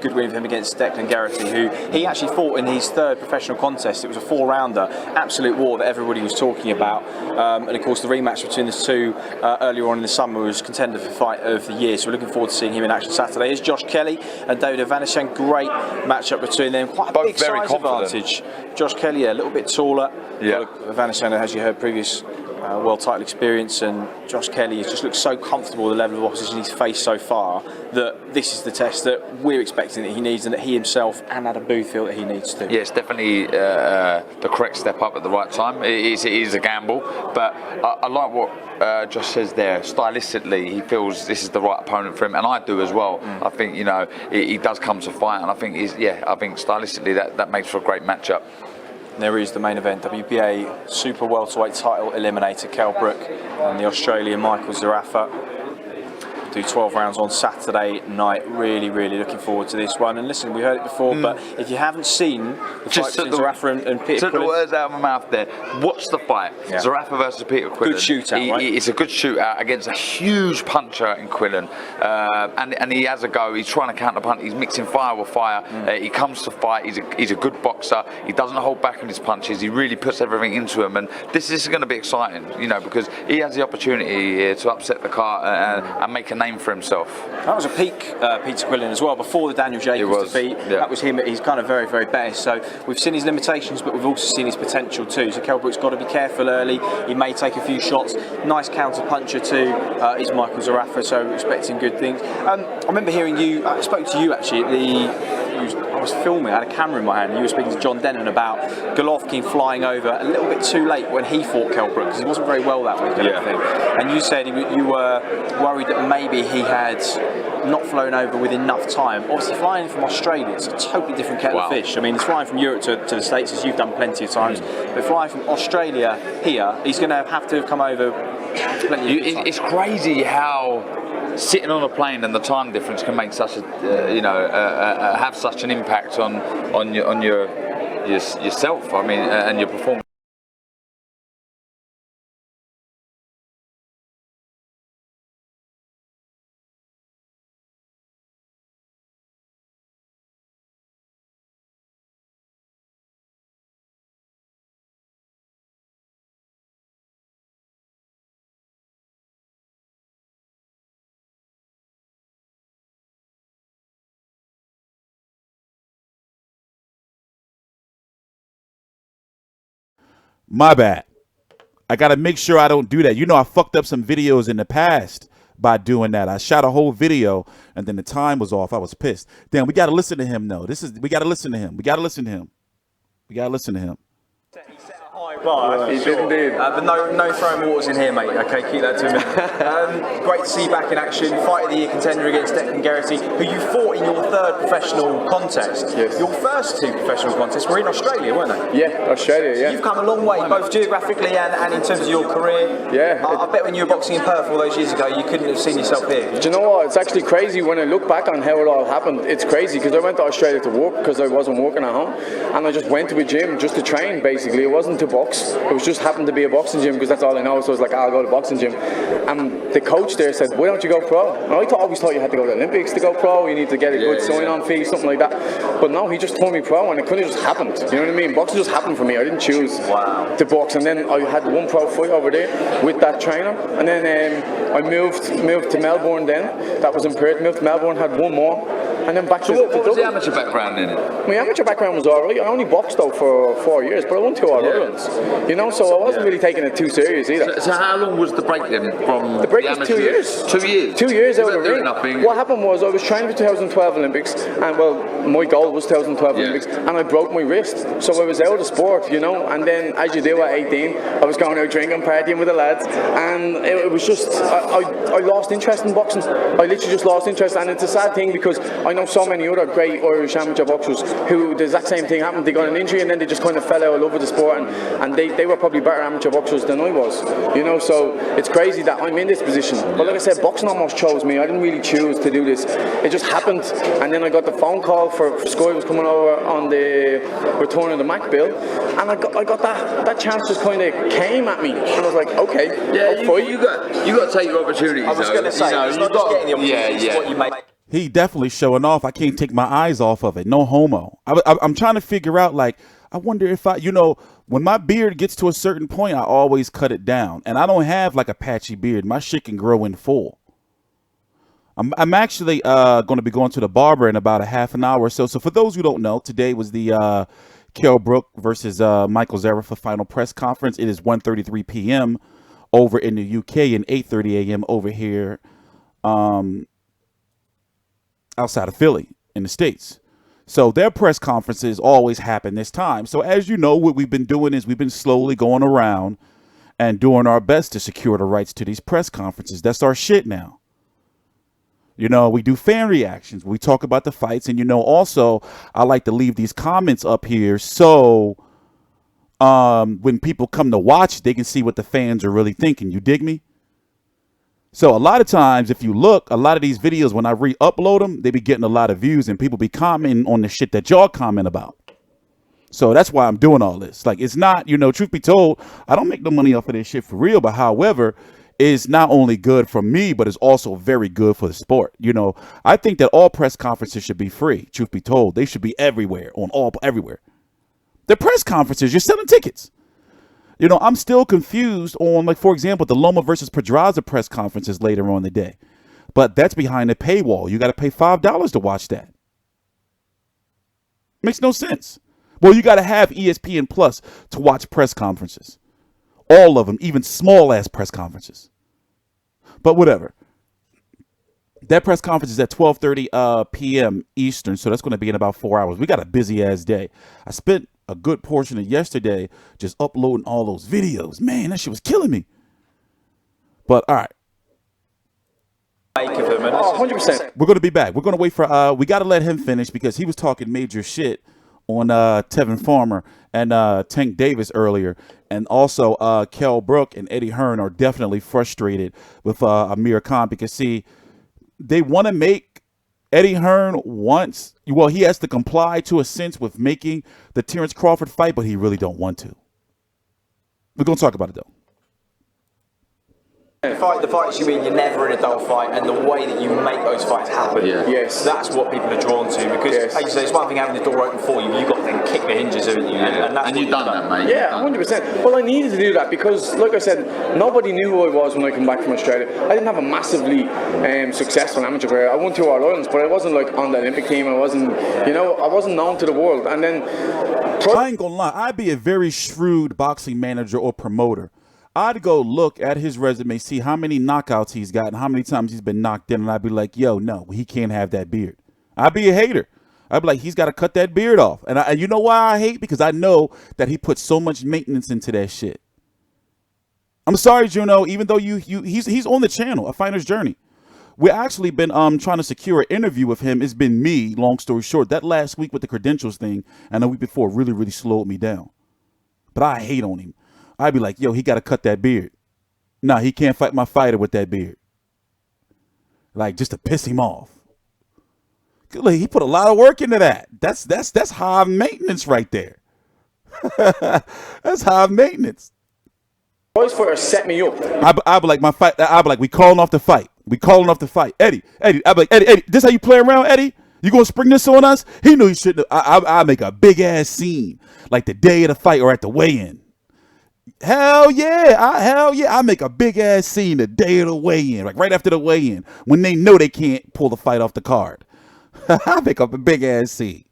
Good win for him against Declan Geraghty, who he actually fought in his third professional contest. It was a 4-rounder, absolute war that everybody was talking about. And of course, the rematch between the two earlier on in the summer was contender for fight of the year. So we're looking forward to seeing him in action Saturday. Here's Josh Kelly and David Avanesyan. Great matchup between them. Quite a Both big very size confident. advantage. Josh Kelly, a little bit taller. Yeah. Avanesyan, as you heard, previous world title experience, and Josh Kelly has just looked so comfortable with the level of opposition he's faced so far that this is the test that we're expecting that he needs, and that he himself and Adam Booth feel that he needs to. Yeah, it's definitely the correct step up at the right time. It is a gamble, but I like what Josh says there. Stylistically, he feels this is the right opponent for him, and I do as well. I think, you know, he does come to fight, and I think stylistically that makes for a great matchup. There is the main event, WBA Super Welterweight title eliminator Kell Brook and the Australian Michael Zerafa. do 12 rounds on Saturday night. Really, really looking forward to this one. And listen, we heard it before, but if you haven't seen the fight between Zerafa and Peter took the Quillen, words out of my mouth there. Watch the fight. Yeah. Zerafa versus Peter Quillen. Good shootout, right? It's a good shootout against a huge puncher in Quillen. And he has a go. He's trying to counter punt. He's mixing fire with fire. He comes to fight. He's a good boxer. He doesn't hold back on his punches. He really puts everything into him. And this is going to be exciting, you know, because he has the opportunity here to upset the cart and make a name for himself. that was a peak Peter Quillen as well, before the Daniel Jacobs defeat. Yeah. That was him at his kind of very, very best. So we've seen his limitations, but we've also seen his potential too. So Kell Brook's got to be careful early. He may take a few shots. Nice counter puncher too is Michael Zerafa, so expecting good things. I remember hearing you, I spoke to you actually at I was filming, I had a camera in my hand, and you were speaking to John Dennon about Golovkin flying over a little bit too late when he fought Kell Brook, because he wasn't very well that week, I think. And you said you were worried that maybe he had not flown over with enough time. Obviously, flying from Australia, it's a totally different kettle of fish. I mean, it's flying from Europe to the States, as you've done plenty of times, but flying from Australia here, he's going to have come over plenty of time. It's crazy how sitting on a plane and the time difference can make such a have such an impact on yourself. I mean, and your performance. My bad. I got to make sure I don't do that. You know, I fucked up some videos in the past by doing that. I shot a whole video and then the time was off. I was pissed. Damn, we got to listen to him, though. We got to listen to him. We got to listen to him. We got to listen to him. Bar, he did indeed. But no throwing waters in here, mate. Okay, keep that to a minute. Great to see you back in action. Fight of the year contender against Declan Geraghty, who you fought in your third professional contest. Yes. Your first two professional contests were in Australia, weren't they? Yeah, Australia, yeah. You've come a long way, both geographically and in terms of your career. Yeah. I bet when you were boxing in Perth all those years ago, you couldn't have seen yourself here. Do you know what? It's actually crazy when I look back on how it all happened. It's crazy because I went to Australia to work because I wasn't working at home, and I just went to a gym just to train. Basically, it wasn't to box. It was just happened to be a boxing gym because that's all I know. So I was like, I'll go to boxing gym. And the coach there said, why don't you go pro? And I always thought you had to go to the Olympics to go pro. You need to get a good sign-on fee, something like that. But no, he just told me pro, and it could have just happened. You know what I mean? Boxing just happened for me. I didn't choose to box. And then I had one pro fight over there with that trainer. And then I moved to Melbourne then. That was in Perth. Moved to Melbourne, had one more. And then back to what was the amateur background in it? My amateur background was alright. I only boxed though for 4 years, but I won 2 other ones. You know, so I wasn't really taking it too serious either. So how long was the break then from the break was 2 years. 2 years? 2 years out of the ring. Nothing. What happened was I was training for 2012 Olympics, and well, my goal was 2012 Olympics, and I broke my wrist, so I was out of sport, you know. And then, as you do at 18, I was going out drinking, partying with the lads, and it was just I lost interest in boxing. I literally just lost interest, and it's a sad thing because I know so many other great Irish amateur boxers who the exact same thing happened. They got an injury and then they just kind of fell out of love with the sport, and they were probably better amateur boxers than I was, you know. So it's crazy that I'm in this position, but like I said, boxing almost chose me. I didn't really choose to do this, it just happened. And then I got the phone call for Sky was coming over on the return of the Mac bill, and I got that chance just kind of came at me, and I was like, okay, yeah, you got to take your opportunities. I was going to say, it's not just getting the opportunities, it's what you make. He definitely showing off. I can't take my eyes off of it. No homo. I'm trying to figure out, like, I wonder if when my beard gets to a certain point, I always cut it down. And I don't have like a patchy beard. My shit can grow in full. I'm actually going to be going to the barber in about a half an hour or so. So for those who don't know, today was the Kell Brook versus Michael Zerafa final press conference. It is 1:33 p.m. over in the UK and 8:30 a.m. over here outside of Philly in the States. So their press conferences always happen this time. So as you know, what we've been doing is we've been slowly going around and doing our best to secure the rights to these press conferences. That's our shit now. You know, we do fan reactions. We talk about the fights. And, you know, also, I like to leave these comments up here so when people come to watch, they can see what the fans are really thinking. You dig me? So a lot of times, if you look, a lot of these videos, when I re-upload them, they be getting a lot of views and people be commenting on the shit that y'all comment about. So that's why I'm doing all this. Like, it's not, you know, truth be told, I don't make no money off of this shit for real. But however, it's not only good for me, but it's also very good for the sport. You know, I think that all press conferences should be free. Truth be told, they should be everywhere, everywhere. The press conferences, you're selling tickets. You know, I'm still confused on, like, for example, the Loma versus Pedraza press conferences later on in the day. But that's behind the paywall. You got to pay $5 to watch that. Makes no sense. Well, you got to have ESPN Plus to watch press conferences. All of them, even small-ass press conferences. But whatever. That press conference is at 12:30 p.m. Eastern, so that's going to be in about 4 hours. We got a busy-ass day. I spent a good portion of yesterday just uploading all those videos. Man, that shit was killing me. But, all right. Make of them, and 100%. We're going to be back. We're going to wait for, we got to let him finish because he was talking major shit on Tevin Farmer and Tank Davis earlier. And also Kell Brook and Eddie Hearn are definitely frustrated with Amir Khan because, see, they want to make Eddie Hearn he has to comply to a sense with making the Terrence Crawford fight, but he really don't want to. We're going to talk about it, though. The fights you win, you're never in a dull fight, and the way that you make those fights happen, yes, that's what people are drawn to. Because, as you say, it's one thing having the door open for you, you've got to then kick the hinges, haven't you? And you've done that, mate. Yeah, 100%. Well, I needed to do that because, like I said, nobody knew who I was when I came back from Australia. I didn't have a massively successful amateur career. I won 2 All-Irelands, but I wasn't like on the Olympic team. I wasn't known to the world. And then, I ain't gonna lie, I'd be a very shrewd boxing manager or promoter. I'd go look at his resume, see how many knockouts he's got and how many times he's been knocked in, and I'd be like, yo, no, he can't have that beard. I'd be a hater. I'd be like, he's got to cut that beard off. And you know why I hate? Because I know that he put so much maintenance into that shit. I'm sorry, Juno, even though he's on the channel, A Fighter's Journey. We've actually been trying to secure an interview with him. It's been me, long story short. That last week with the credentials thing and the week before really, really slowed me down. But I hate on him. I'd be like, yo, he got to cut that beard. Nah, he can't fight my fighter with that beard. Like, just to piss him off. Like, he put a lot of work into that. That's high maintenance right there. That's high maintenance. Boys for set me up. I'd be like, we calling off the fight. We calling off the fight. Eddie, I'd be like, Eddie, this how you play around, Eddie? You gonna spring this on us? He knew he shouldn't have. I make a big ass scene like the day of the fight or at the weigh-in. Hell yeah, I make a big ass scene the day of the weigh-in, like right after the weigh-in, when they know they can't pull the fight off the card. I make up a big ass scene.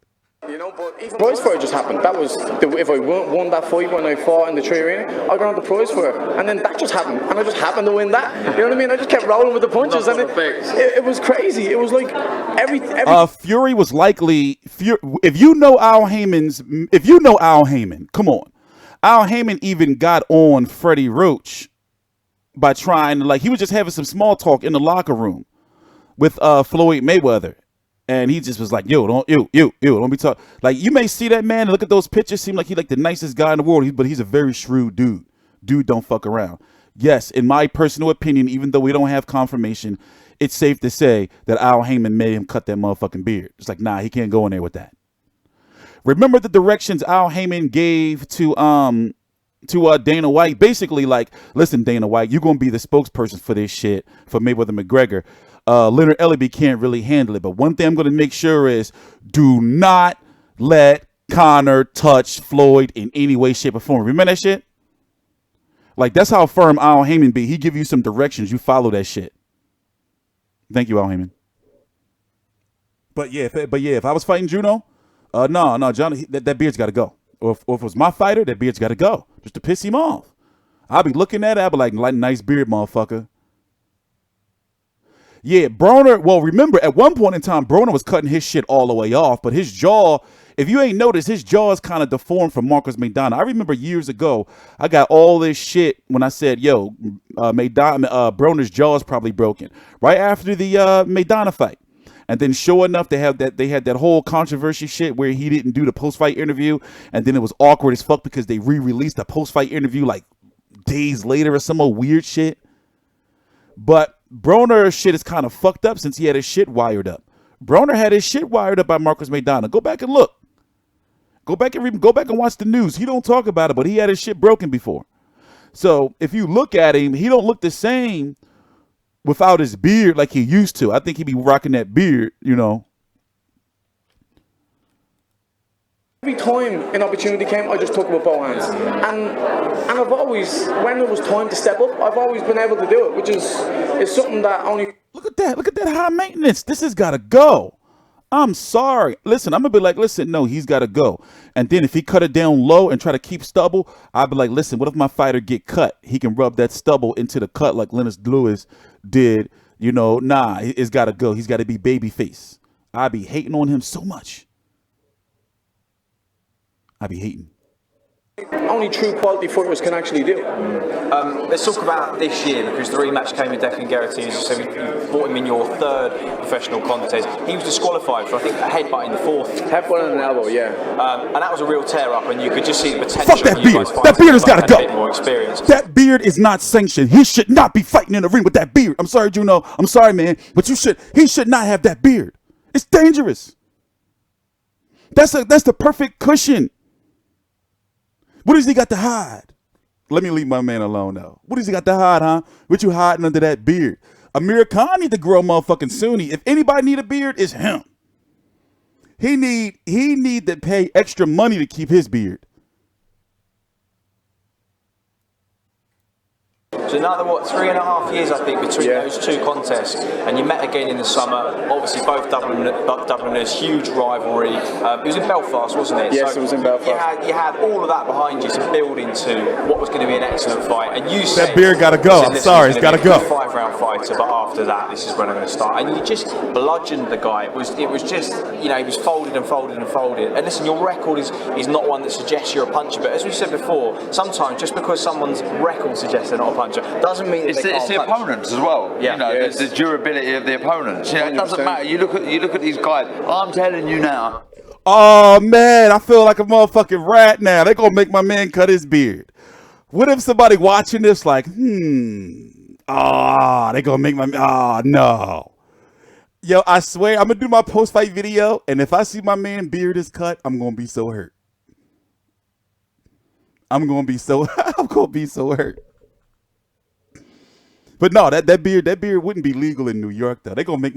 You know, but even prize fight just happened. That was if I won that fight when I fought in the Tree Arena, I got on the prize for it, and then that just happened, and I just happened to win that. You know what I mean? I just kept rolling with the punches, and it was crazy. It was like every Fury was likely. If you know Al Heyman, come on. Al Heyman even got on Freddie Roach by trying to, like, he was just having some small talk in the locker room with Floyd Mayweather. And he just was like, yo, don't be talking. Like, you may see that man and look at those pictures, seem like he's like the nicest guy in the world, but he's a very shrewd dude. Dude don't fuck around. Yes, in my personal opinion, even though we don't have confirmation, it's safe to say that Al Heyman made him cut that motherfucking beard. It's like, nah, he can't go in there with that. Remember the directions Al Heyman gave to Dana White? Basically, like, listen, Dana White, you're going to be the spokesperson for this shit for Mayweather McGregor. Leonard Ellerby can't really handle it. But one thing I'm going to make sure is do not let Conor touch Floyd in any way, shape, or form. Remember that shit? Like, that's how firm Al Heyman be. He give you some directions. You follow that shit. Thank you, Al Heyman. But yeah, if I was fighting Juno, no, John, that beard's got to go. Or if it was my fighter, that beard's got to go. Just to piss him off. I'll be looking at it. I'll be like, nice beard, motherfucker. Yeah, Broner, well, remember, at one point in time, Broner was cutting his shit all the way off, but his jaw, if you ain't noticed, his jaw is kind of deformed from Marcos Maidana. I remember years ago, I got all this shit when I said, yo, Broner's jaw is probably broken. Right after the Maidana fight. And then sure enough, they had that whole controversy shit where he didn't do the post-fight interview, and then it was awkward as fuck because they re-released the post-fight interview like days later or some old weird shit. But Broner's shit is kind of fucked up since he had his shit wired up. Broner had his shit wired up by Marcus Maidana. Go back and look. Go back and watch the news. He don't talk about it, but he had his shit broken before. So if you look at him, he don't look the same without his beard like he used to. I think he'd be rocking that beard, you know. Every time an opportunity came, I just took it with both hands. And I've always, when it was time to step up, I've always been able to do it, which is something that only... Look at that high maintenance. This has got to go. I'm sorry. Listen, I'm going to be like, listen, no, he's got to go. And then if he cut it down low and try to keep stubble, I'll be like, listen, what if my fighter get cut? He can rub that stubble into the cut like Lennox Lewis did. You know, nah, it's got to go. He's got to be baby face. I be hating on him so much. I be hating. Only true quality fighters can actually do. Let's talk about this year, because the rematch came with Declan Geraghty. So you brought him in your third professional contest. He was disqualified for, I think, a headbutt in the fourth. Headbutt and an elbow, yeah. And that was a real tear up, and you could just see the potential. Fuck that beard. That beard has got to go. More experience. That beard is not sanctioned. He should not be fighting in the ring with that beard. I'm sorry, Juno. I'm sorry, man, but he should not have that beard. It's dangerous. That's the perfect cushion. What does he got to hide? Let me leave my man alone, though. What does he got to hide, huh? What you hiding under that beard? Amir Khan need to grow motherfucking Sunni. If anybody need a beard, it's him. He need to pay extra money to keep his beard. So another, 3.5 years, I think, between those two contests, and you met again in the summer. Obviously, both Dubliners, huge rivalry. It was in Belfast, wasn't it? Yes, it was in Belfast. You had all of that behind you to build into what was going to be an excellent fight. And you said that beard got to go. I'm sorry, it's got to go. 5-round fighter, but after that, this is when I'm going to start. And you just bludgeoned the guy. It was just, you know, he was folded and folded and folded. And listen, your record is not one that suggests you're a puncher. But as we said before, sometimes just because someone's record suggests they're not a puncher, doesn't mean that it's the opponents as well. Yeah. You know, the durability of the opponents. You know, it doesn't matter. You look at these guys. I'm telling you now. Oh man, I feel like a motherfucking rat now. They're gonna make my man cut his beard. What if somebody watching this like, they gonna make my no. Yo, I swear I'm gonna do my post-fight video, and if I see my man beard is cut, I'm gonna be so hurt. I'm gonna be so hurt. But no, that beard wouldn't be legal in New York though. They're gonna make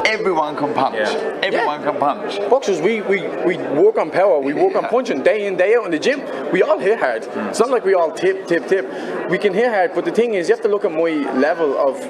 Everyone can punch. Yeah. Everyone can punch. Boxers, we work on power. We work on punching day in, day out in the gym. We all hit hard. It's not like we all tip. We can hit hard, but the thing is, you have to look at my level of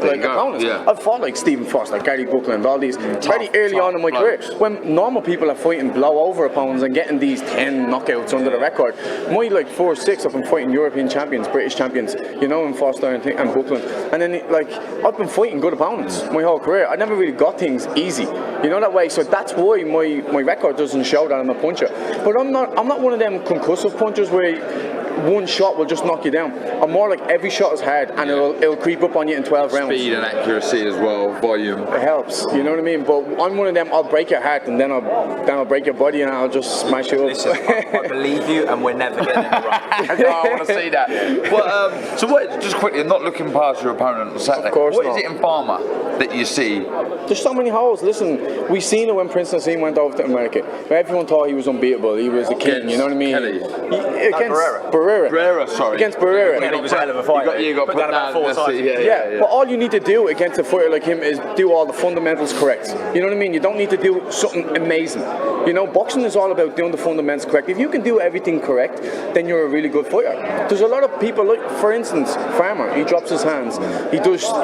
like opponents. Yeah. I've fought like Stephen Frost, like Gary Buckland, all these very early on in my career. When normal people are fighting blow over opponents and getting these 10 knockouts under the record, my like 4 or 6 I've been fighting European champions, British champions, you know, in Foster and Buckland, and then like I've been fighting good opponents my whole career. I never really got things easy, you know, that way. So that's why my record doesn't show that I'm a puncher. But I'm not one of them concussive punchers where one shot will just knock you down. I'm more like every shot is hard and it'll creep up on you in 12 rounds. Speed and accuracy as well, volume. It helps, you know what I mean? But I'm one of them, I'll break your heart and then I'll break your body and I'll just smash you up. Listen, I believe you, and we're never getting it right. I want to see that. Well, so what, just quickly, not looking past your opponent on Saturday, of course what not. is it in Pharma that you see? There's so many holes. Listen, we seen it when Prince Nassim went over to America. Everyone thought he was unbeatable. He was the king, you know what I mean? Against Barrera. Sorry. Against Barrera. He was a hell of a fight. You got put down about 4 times. Yeah, but all you need to do against a fighter like him is do all the fundamentals correct. You know what I mean? You don't need to do something amazing. You know, boxing is all about doing the fundamentals correct. If you can do everything correct, then you're a really good fighter. There's a lot of people, like, for instance, Farmer, he drops his hands.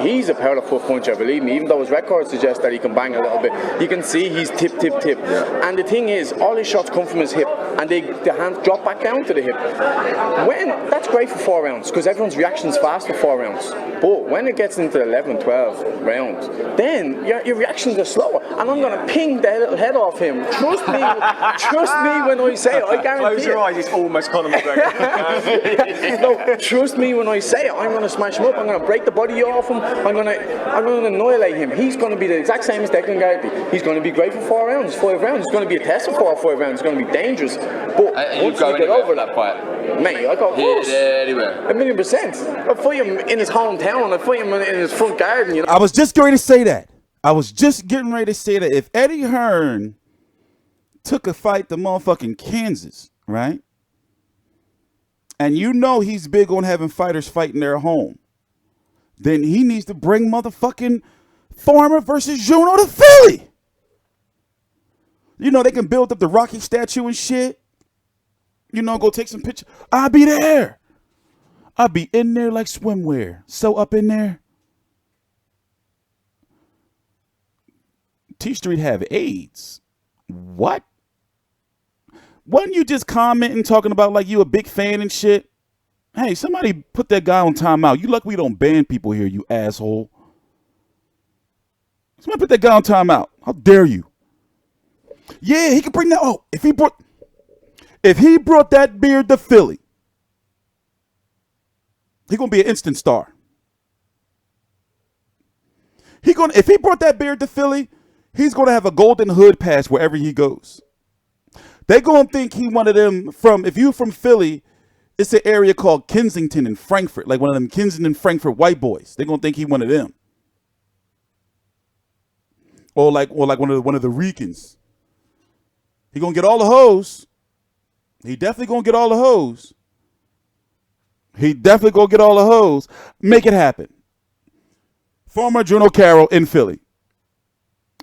He's a powerful puncher, believe me, even though his record suggests that he can bang a little bit. You can see he's tip. And the thing is, all his shots come from his hip, and the hands drop back down to the hip. That's great for 4 rounds, because everyone's reaction's fast for 4 rounds. But when it gets into 11, 12 rounds, then your reactions are slower. And I'm going to ping the little head off him. Trust me when I say it. I guarantee Close your eyes, it's almost Conor McGregor. No, trust me when I say it. I'm going to smash him up. I'm going to break the body off him. I'm going to annihilate him. He's going to be the exact same as Declan Geraghty. He's going to be great for 4 rounds, 5 rounds. It's going to be a test for 4 or 5 rounds. It's going to be dangerous. But once you get over that fight, Mate, I got course. Anywhere. 1,000,000%. I fight him in his hometown. I fight him in his front garden. You know. I was just going to say that. If Eddie Hearn took a fight to motherfucking Kansas, right? And you know he's big on having fighters fight in their home, then he needs to bring motherfucking Farmer versus Juno to Philly. You know, they can build up the Rocky statue and shit. You know, go take some pictures. I'll be there. I'll be in there like swimwear. So up in there. T Street have AIDS. What? Wasn't you just commenting, talking about like you a big fan and shit? Hey, somebody put that guy on timeout. You lucky we don't ban people here, you asshole. Somebody put that guy on timeout. How dare you? Yeah, he could bring that. Oh, if he brought that beard to Philly, he gonna be an instant star. If he brought that beard to Philly, he's gonna have a golden hood pass wherever he goes. They gonna think he one of them if you from Philly, it's an area called Kensington and Frankfurt, like one of them Kensington and Frankfurt white boys. They gonna think he one of them. Or like one of the Ricans. He gonna get all the hoes. He definitely gonna get all the hoes. Make it happen. Former Juno Carroll in Philly.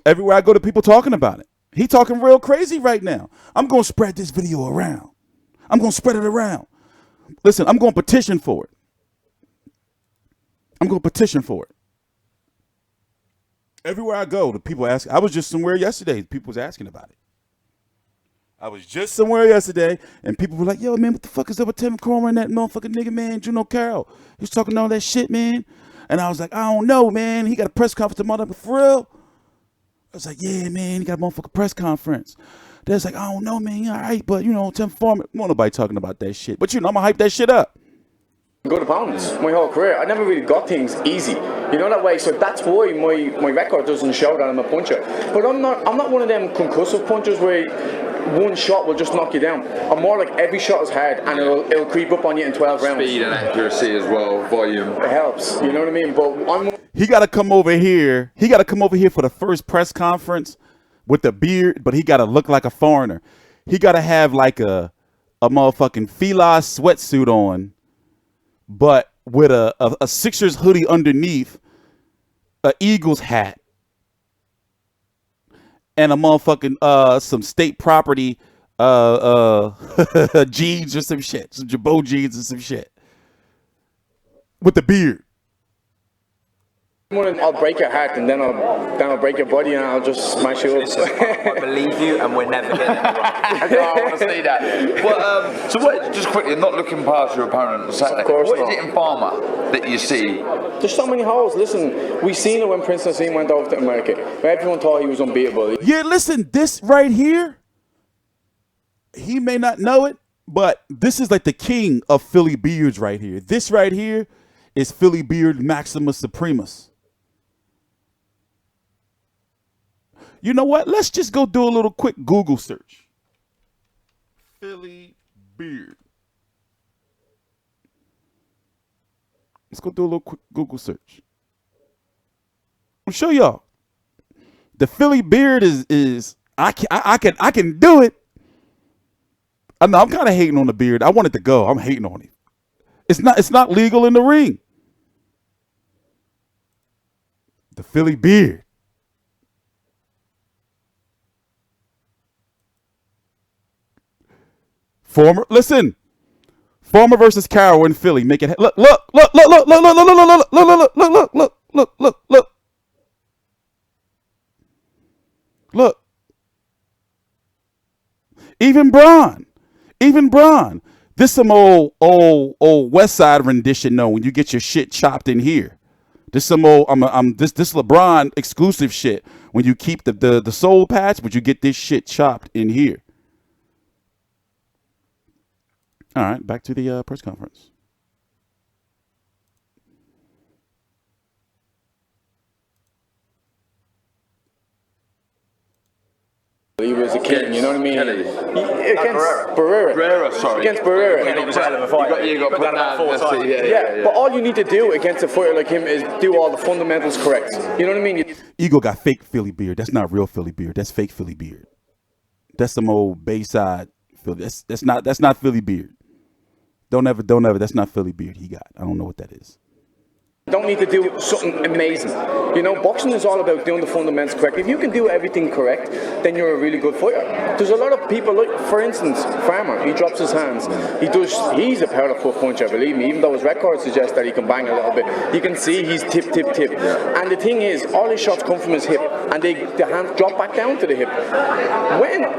Everywhere I go to, people talking about it. He talking real crazy right now. I'm gonna spread this video around. I'm gonna spread it around. Listen, I'm gonna petition for it. Everywhere I go, the people ask. I was just somewhere yesterday. People was asking about it. And people were like, "Yo, man, what the fuck is up with Tevin Cromer and that motherfucking nigga, man, Juno Carroll? He's talking all that shit, man." And I was like, "I don't know, man. He got a press conference tomorrow, for real." I was like, "Yeah, man, he got a motherfucking press conference." They was like, "I don't know, man. All right, but you know, Tim Farmer, won't nobody talking about that shit. But you know, I'm gonna hype that shit up." Good opponents my whole career. I never really got things easy, you know that way. So that's why my record doesn't show that I'm a puncher. But I'm not one of them concussive punchers where one shot will just knock you down. I'm more like every shot is hard and it'll creep up on you in 12 rounds. Speed and accuracy as well, volume. It helps, you know what I mean? But he got to come over here. He got to come over here for the first press conference with the beard, but he got to look like a foreigner. He got to have like a motherfucking Fila sweatsuit on, but with a Sixers hoodie underneath, a Eagles hat, and a motherfucking some state property jeans or some shit, some Jabot jeans or some shit, with the beard. I'll break your heart and then I'll break your body and I'll just smash you up. I believe you, and we're never getting it wrong. I want to see that. Well, so what? Just quickly, not looking past your opponent on Saturday. Of course what not. is it in Farmer that you see? There's so many holes. Listen, we seen it when Prince Nassim went over to America. Everyone thought he was unbeatable. Yeah, listen, this right here, he may not know it, but this is like the king of Philly beards right here. This right here is Philly beard Maximus Supremus. You know what? Let's just go do a little quick Google search. Philly beard. Let's go do a little quick Google search. I'll show y'all. The Philly beard is I can do it. I know I'm kind of hating on the beard. I want it to go. I'm hating on it. It's not legal in the ring. The Philly beard. Former versus Carroll in Philly. Make it look. Even Braun. This some old West Side rendition. No, when you get your shit chopped in here. This some old this LeBron exclusive shit. When you keep the soul patch, but you get this shit chopped in here. All right, back to the press conference. He was a king, you know what I mean? Against Barrera, sorry. Against Barrera. Yeah, he was a hell of a fight. You got put down 4 times. Yeah, but all you need to do against a fighter like him is do all the fundamentals correct. You know what I mean? Eagle got fake Philly beard. That's not real Philly beard. That's fake Philly beard. That's some old Bayside Philly. That's not Philly beard. Don't ever. That's not Philly beard he got. I don't know what that is. Don't need to do something amazing. You know, boxing is all about doing the fundamentals correct. If you can do everything correct, then you're a really good fighter. There's a lot of people, like, for instance, Farmer, he drops his hands. He's a powerful puncher, believe me, even though his record suggests that he can bang a little bit. You can see he's tip. And the thing is, all his shots come from his hip, and the hands drop back down to the hip.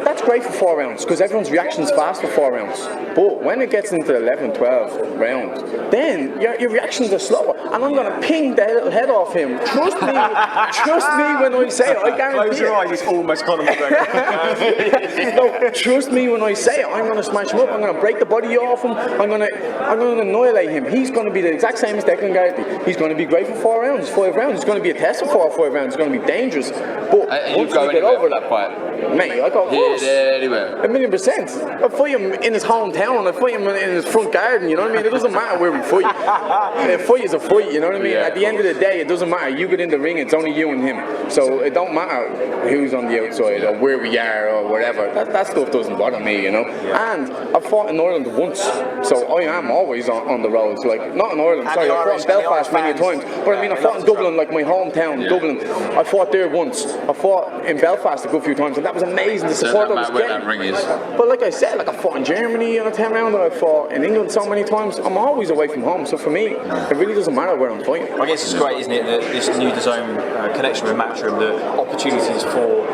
That's great for 4 rounds, because everyone's reaction's fast for 4 rounds. But when it gets into 11, 12 rounds, then your reactions are slower. And I'm going to ping the little head off him. Trust me when I say it. I guarantee Close your eyes, it's almost Conor McGregor. No, trust me when I say it. I'm going to smash him up. I'm going to break the body off him. I'm going to annihilate him. He's going to be the exact same as Declan Gallagher. He's going to be great for 4 rounds, 5 rounds. It's going to be a test for 4 or 5 rounds. It's going to be dangerous. But once you get over that fight, mate, I got worse. Anywhere. 1,000,000%. I fight him in his hometown. I fight him in his front garden. You know what I mean? It doesn't matter where we fight. A fight is a fight. You know what I mean? At the end of the day, it doesn't matter. You get in the ring, it's only you and him. So it don't matter who's on the outside or where we are or whatever. That stuff doesn't bother me, you know. And I've fought in Ireland once, so I am always on the roads. Like, not in Ireland, sorry, I fought in Belfast many times. But I mean, I fought in Dublin, like my hometown, Dublin. I fought there once. I fought in Belfast a good few times, and that was amazing. The support I was getting. That ring is. But like I said, like I fought in Germany in a 10 round, and I fought in England so many times. I'm always away from home, so for me, it really doesn't matter where I'm fighting. I guess it's great, isn't it, that this new DAZN connection with Matchroom, the opportunities for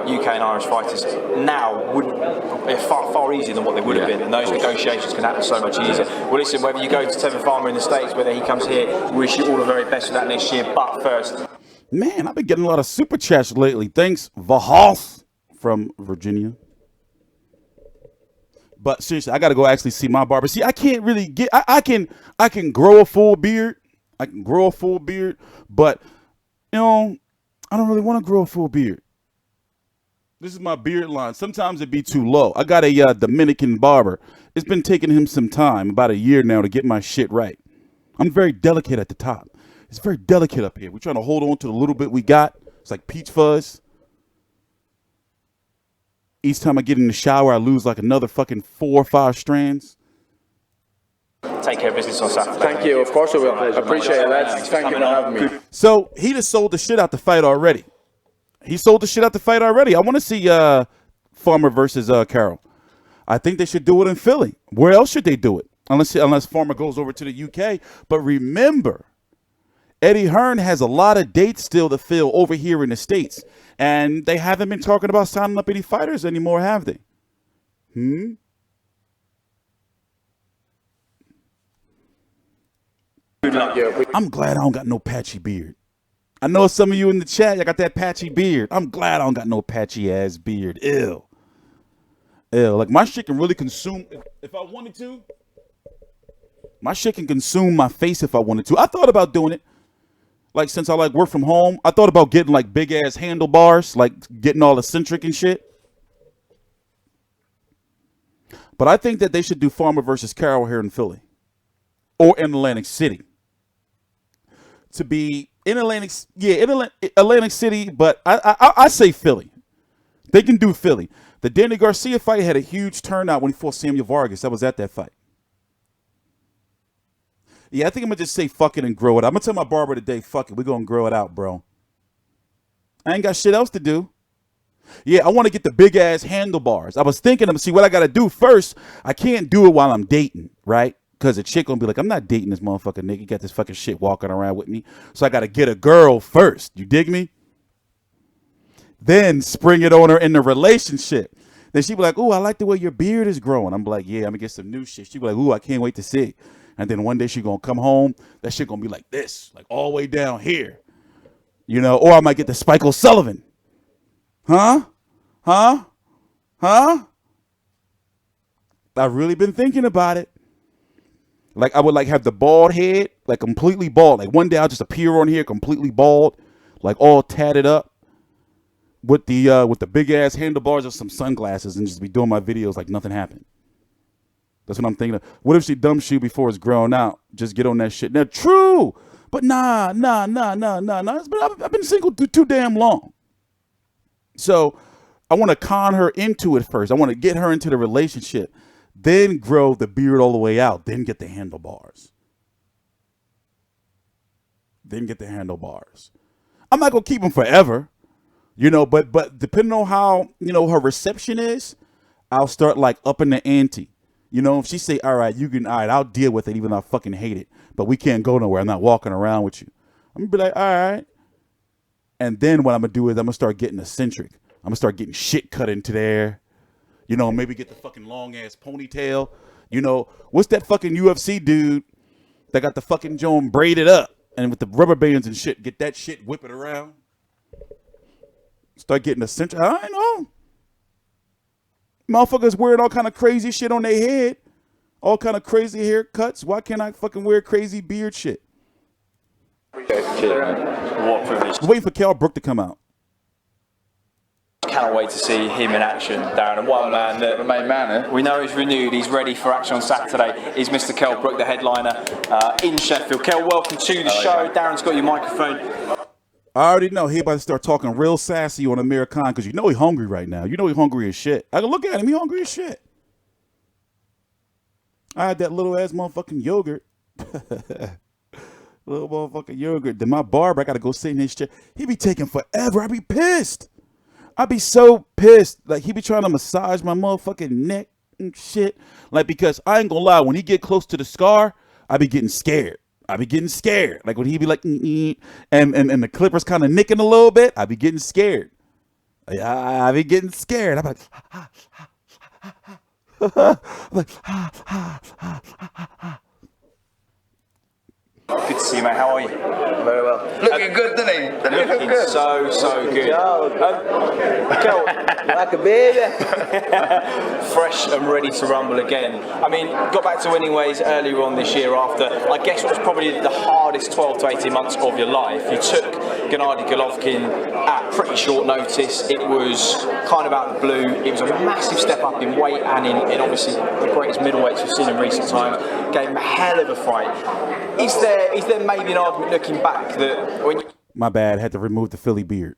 UK and Irish fighters now would be far easier than what they would have been, and those negotiations can happen so much easier. Well, listen, whether you go to Tevin Farmer in the States, whether he comes here, we wish you all the very best for that next year. But first, man, I've been getting a lot of super chats lately. Thanks, Vahos from Virginia. But seriously, I got to go actually see my barber. See, I can't really get. I can grow a full beard. I can grow a full beard, but you know, I don't really want to grow a full beard. This is my beard line. Sometimes it'd be too low. I got a Dominican barber. It's been taking him some time, about a year now, to get my shit right. I'm very delicate at the top. It's very delicate up here. We're trying to hold on to the little bit we got. It's like peach fuzz. Each time I get in the shower, I lose like another fucking 4 or 5 strands. take care of business on Saturday. Thank you. Of course I will. I appreciate it, lads. Thank you for having me. So he just sold the shit out the fight already. He sold the shit out the fight already. I want to see Farmer versus Carroll. I think they should do it in Philly. Where else should they do it? Unless Farmer goes over to the UK. But remember, Eddie Hearn has a lot of dates still to fill over here in the States. And they haven't been talking about signing up any fighters anymore, have they? I'm glad I don't got no patchy beard. I know some of you in the chat, y'all got that patchy beard. I'm glad I don't got no patchy ass beard. Ew. Like my shit can really consume, if I wanted to. My shit can consume my face if I wanted to. I thought about doing it. Like since I like work from home, I thought about getting like big ass handlebars, like getting all eccentric and shit. But I think that they should do Farmer versus Carroll here in Philly. Or in Atlantic City. To be in Atlantic City, but I say Philly. They can do Philly. The Danny Garcia fight had a huge turnout when he fought Samuel Vargas. I was at that fight. Yeah, I think I'm going to just say fuck it and grow it out. I'm going to tell my barber today, fuck it, we're going to grow it out, bro. I ain't got shit else to do. Yeah, I want to get the big-ass handlebars. I was thinking, see what I got to do first. I can't do it while I'm dating, right? Because a chick going to be like, I'm not dating this motherfucker, nigga. You got this fucking shit walking around with me. So I got to get a girl first. You dig me? Then spring it on her in the relationship. Then she be like, ooh, I like the way your beard is growing. I'm like, yeah, I'm going to get some new shit. She be like, ooh, I can't wait to see it. And then one day she going to come home. That shit going to be like this, like all the way down here. You know, or I might get the Spike O'Sullivan. Huh? I've really been thinking about it. Like I would like have the bald head, like completely bald. Like one day I'll just appear on here completely bald, like all tatted up. with the big ass handlebars or some sunglasses and just be doing my videos like nothing happened. That's what I'm thinking of. What if she dumb shoe before it's grown out? Just get on that shit. Now, true, but nah. I've been single too damn long. So I want to con her into it first. I want to get her into the relationship, then grow the beard all the way out, then get the handlebars. I'm not gonna keep them forever, but depending on how her reception is, I'll start like upping the ante. If she say, all right, I'll deal with it even though I fucking hate it, but we can't go nowhere. I'm not walking around with you. I'm gonna be like, all right. And then what I'm gonna do is I'm gonna start getting eccentric. I'm gonna start getting shit cut into there. Maybe get the fucking long ass ponytail. What's that fucking UFC dude that got the fucking joint braided up and with the rubber bands and shit? Get that shit, whip it around. Start getting eccentric. I know. Motherfuckers wearing all kind of crazy shit on their head. All kind of crazy haircuts. Why can't I fucking wear crazy beard shit? What privilege. I'm waiting for Kell Brook to come out. Cannot wait to see him in action, Darren. And one man that we know is renewed, he's ready for action on Saturday, is Mr. Kell Brook, the headliner in Sheffield. Kell, welcome to the show. Darren's got your microphone. I already know he about to start talking real sassy on Amir Khan because he's hungry right now. He's hungry as shit. I can look at him, he hungry as shit. I had that little ass motherfucking yogurt. Little motherfucking yogurt. Then my barber, I gotta go sit in his chair. He be taking forever. I be pissed. I be so pissed. Like he be trying to massage my motherfucking neck and shit. Like because I ain't gonna lie, when he get close to the scar, I be getting scared. Like when he be like, and the clippers kind of nicking a little bit, I be getting scared. I be getting scared. I'm like, Good to see you, mate. How are you? Very well. Looking good, doesn't he? Looking good. So good. Kell, like a baby. Fresh and ready to rumble again. I mean, got back to winning ways earlier on this year after, I guess, what was probably the hardest 12 to 18 months of your life. You took Gennady Golovkin at pretty short notice. It was kind of out of the blue. It was a massive step up in weight and in obviously the greatest middleweights we've seen in recent times. Gave him a hell of a fight. Is there maybe an argument looking back that when you my bad, had to remove the Philly beard.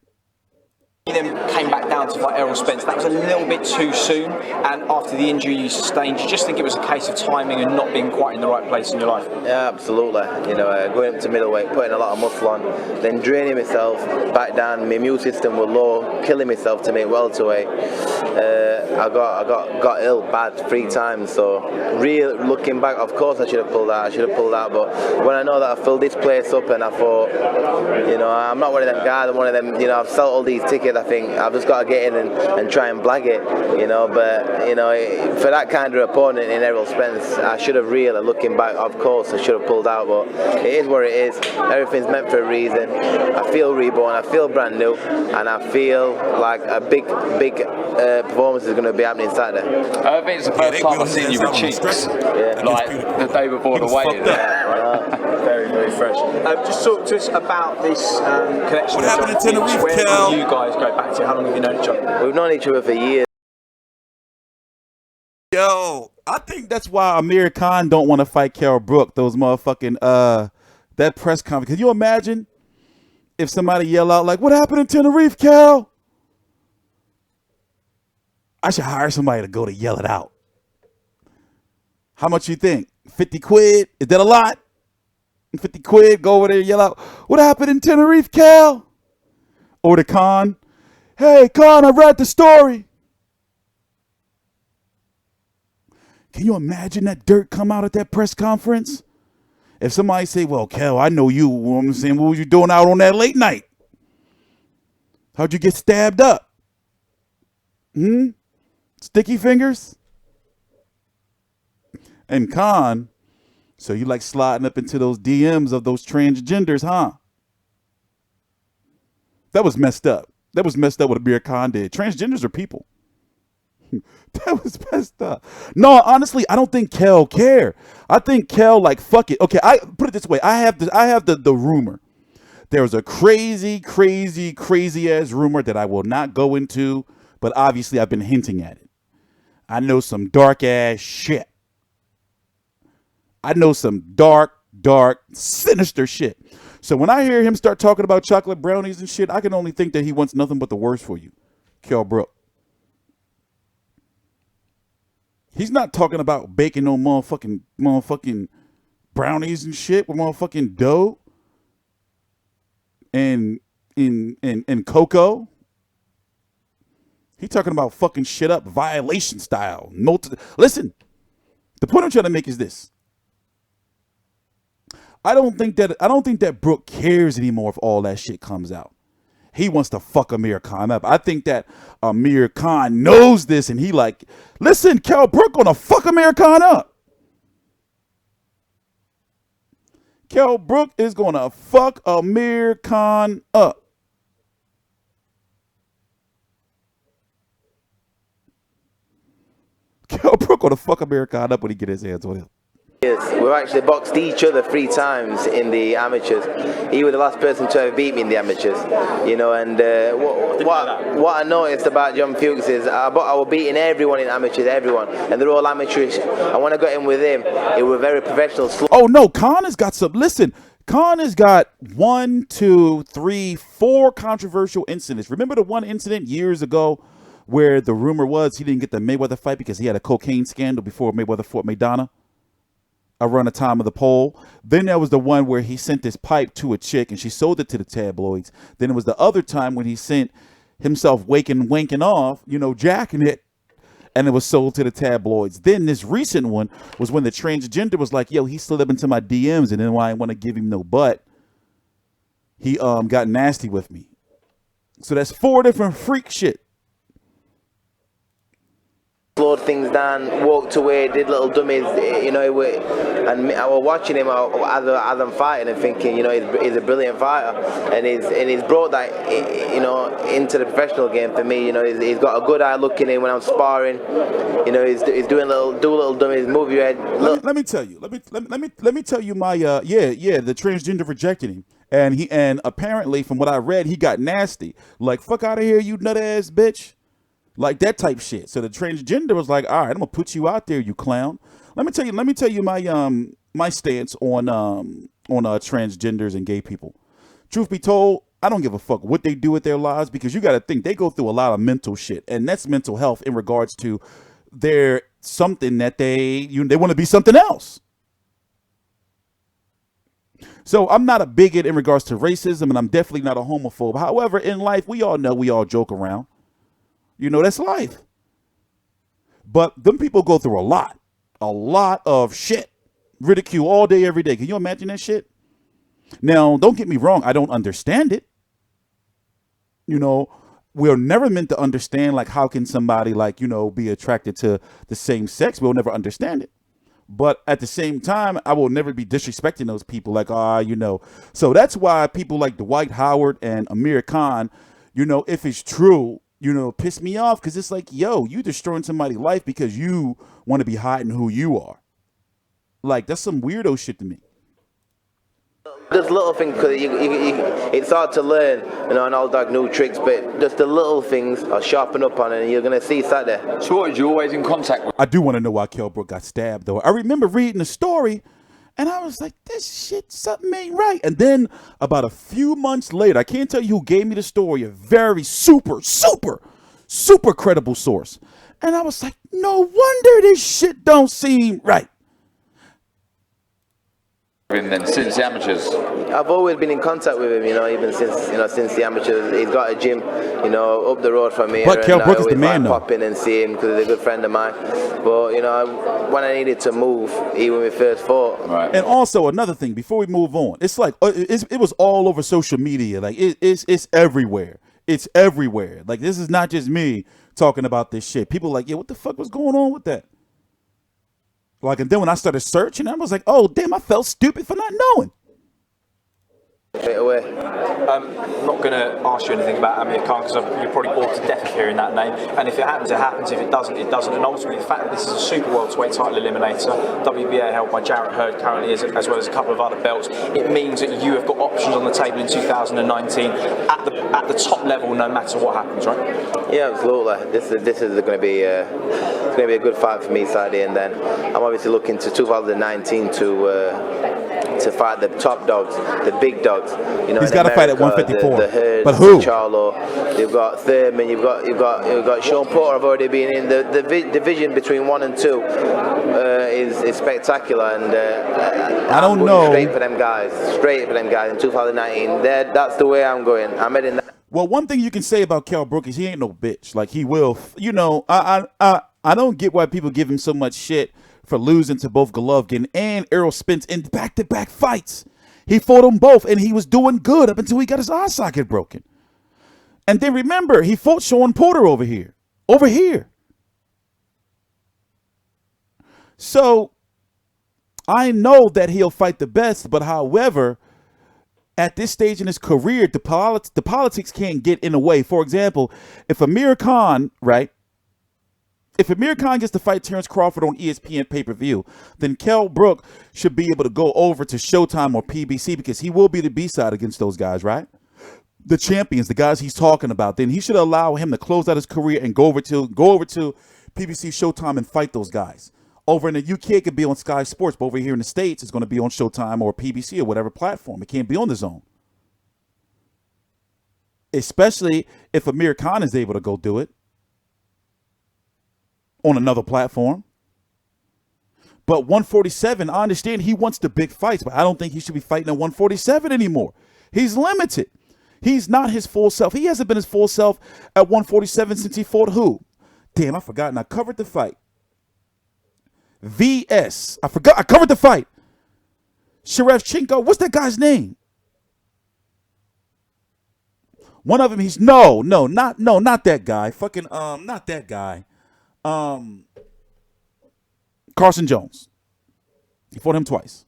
then came back down to fight Errol Spence, that was a little bit too soon, and after the injury you sustained, do you just think it was a case of timing and not being quite in the right place in your life? Yeah, absolutely. Going up to middleweight, putting a lot of muscle on, then draining myself back down. My immune system was low, killing myself to make welterweight. I got ill bad 3 times. So, looking back, of course I should have pulled out. But when I know that I filled this place up, and I thought, I'm not one of them guys. I'm one of them. I've sold all these tickets. I think I've just got to get in and try and blag it. But for that kind of opponent in Errol Spence, I should have really, looking back, of course I should have pulled out. But it is what it is. Everything's meant for a reason. I feel reborn. I feel brand new, and I feel like a big performance is going to be happening Saturday. I think it's the first time I've seen you with cheeks. Like the day before the weigh-in. Very, very fresh. Just talk to us about this connection. What happened in Tenerife, Where Kell? did you guys go back to? How long have you known each other? We've known each other for years. Yo, I think that's why Amir Khan don't want to fight Kell Brook. Those motherfucking that press conference. Can you imagine if somebody yell out like, "What happened in Tenerife, Kell?" I should hire somebody to go to yell it out. How much you think? 50 quid? Is that a lot? 50 quid, go over there and yell out, "What happened in Tenerife, Kell?" Or to Khan, "Hey, Khan, I read the story." Can you imagine that dirt come out at that press conference? If somebody say, "Well, Kell, I know you, what I'm saying, what was you doing out on that late night? How'd you get stabbed up? Sticky fingers?" And Khan, so you like sliding up into those DMs of those transgenders, huh? That was messed up. That was messed up what Amir Khan did. Transgenders are people. That was messed up. No, honestly, I don't think Kell care. I think Kell like, fuck it. Okay, I put it this way. I have the rumor There was a crazy, crazy, crazy ass rumor that I will not go into, but obviously I've been hinting at it. I know some dark ass shit. I know some dark, sinister shit. So when I hear him start talking about chocolate brownies and shit, I can only think that he wants nothing but the worst for you. Kell Brook. He's not talking about baking no motherfucking brownies and shit with motherfucking dough and cocoa. He talking about fucking shit up violation style. Listen, the point I'm trying to make is this. I don't think that Brook cares anymore if all that shit comes out. He wants to fuck Amir Khan up. I think that Amir Khan knows this and he like, listen, Kell Brook gonna fuck Amir Khan up. Kell Brook is gonna fuck Amir Khan up. Kell Brook gonna fuck Amir Khan up when he get his hands on him. Yes, we've actually boxed each other 3 times in the amateurs. He was the last person to ever beat me in the amateurs, you know. And what I noticed about John Fuchs is I was beating everyone in amateurs, everyone, and they're all amateurs. And when I got in with him, it was very professional. Oh no, Khan has got some. Listen, Khan has got 1, 2, 3, 4 controversial incidents. Remember the one incident years ago where the rumor was he didn't get the Mayweather fight because he had a cocaine scandal before Mayweather fought Maidana around the time of the poll. Then there was the one where he sent this pipe to a chick and she sold it to the tabloids. Then it was the other time when he sent himself wanking off, you know, jacking it, and it was sold to the tabloids. Then this recent one was when the transgender was like, yo, he slid up into my DMs, and then when I didn't want to give him no butt, he got nasty with me. So that's 4 different freak shit. Slowed things down, walked away, did little dummies, you know, and I was watching him as I'm fighting and thinking, you know, he's a brilliant fighter, and he's brought that, you know, into the professional game for me. You know, he's got a good eye looking in when I'm sparring. You know, he's doing little dummies, move your head. Let me tell you. Let me tell you my the transgender rejected him, and apparently from what I read, he got nasty. Like, fuck out of here, you nut ass bitch. Like that type shit. So the transgender was like, all right, I'm gonna put you out there, you clown. Let me tell you my stance on transgenders and gay people. Truth be told, I don't give a fuck what they do with their lives, because you got to think they go through a lot of mental shit, and that's mental health in regards to they're something that they want to be something else. So I'm not a bigot in regards to racism, and I'm definitely not a homophobe. However, in life, we all know we all joke around. You know, that's life. But them people go through a lot of shit. Ridicule all day, every day. Can you imagine that shit? Now, don't get me wrong. I don't understand it. You know, we're never meant to understand, like, how can somebody, like, you know, be attracted to the same sex? We'll never understand it. But at the same time, I will never be disrespecting those people. Like, you know. So that's why people like Dwight Howard and Amir Khan, you know, if it's true, you know, piss me off, because it's like, yo, you destroying somebody's life because you want to be hiding who you are. Like, that's some weirdo shit to me. Just little things, because it's hard to learn, you know, an old dog new tricks, but just the little things I'll sharpen up on, and you're going to see Saturday. So what, are you always in contact with? I do want to know why Kell Brook got stabbed, though. I remember reading the story, and I was like, this shit, something ain't right. And then about a few months later, I can't tell you who gave me the story, a very super credible source. And I was like, no wonder this shit don't seem right. And then since the amateurs, I've always been in contact with him, you know, even since the amateurs. He's got a gym, you know, up the road from here. But Kell Brook is the man, though. Pop in and see him because he's a good friend of mine. But you know, when I needed to move, even when we first fought. Right. And also another thing, before we move on, it's like it was all over social media. Like it's everywhere. It's everywhere. Like, this is not just me talking about this shit. People are like, yeah, what the fuck was going on with that? Like, and then when I started searching, I was like, oh, damn, I felt stupid for not knowing. Straight away. I'm not going to ask you anything about Amir Khan because you're probably bored to death of hearing that name. And if it happens, it happens. If it doesn't, it doesn't. And ultimately, the fact that this is a super welterweight title eliminator, WBA held by Jarrett Hurd currently, as well as a couple of other belts, it means that you have got options on the table in 2019 at the top level, no matter what happens, right? Yeah, absolutely. This is going to be it's going to be a good fight for me, Saturday, and then I'm obviously looking to 2019 to fight the top dogs, the big dogs. You know, he's got to fight at 154. The Hurds, but who? The Charlo, you've got Thurman, you've got Sean Porter. I've already been in the division between 1 and 2 is spectacular, and I don't know. Straight for them guys in 2019. That's the way I'm going. I'm heading that. Well, one thing you can say about Kell Brook is he ain't no bitch. Like, he will, you know, I don't get why people give him so much shit for losing to both Golovkin and Errol Spence in back-to-back fights. He fought them both, and he was doing good up until he got his eye socket broken. And then remember, he fought Sean Porter over here. So I know that he'll fight the best, but however, at this stage in his career, the politics can't get in the way. For example, if Amir Khan, right? If Amir Khan gets to fight Terrence Crawford on ESPN pay-per-view, then Kell Brook should be able to go over to Showtime or PBC because he will be the B-side against those guys, right? The champions, the guys he's talking about. Then he should allow him to close out his career and go over to PBC, Showtime, and fight those guys. Over in the UK, it could be on Sky Sports, but over here in the States, it's going to be on Showtime or PBC or whatever platform. It can't be on the Zone. Especially if Amir Khan is able to go do it on another platform. But 147, I understand he wants the big fights, but I don't think he should be fighting at 147 anymore. He's limited. He's not his full self. He hasn't been his full self at 147 since he fought who? Damn, I forgot. And I covered the fight. VS. I forgot. I covered the fight. Sherevchenko. What's that guy's name? One of them, he's not that guy. Fucking not that guy. Carson Jones. He fought him twice.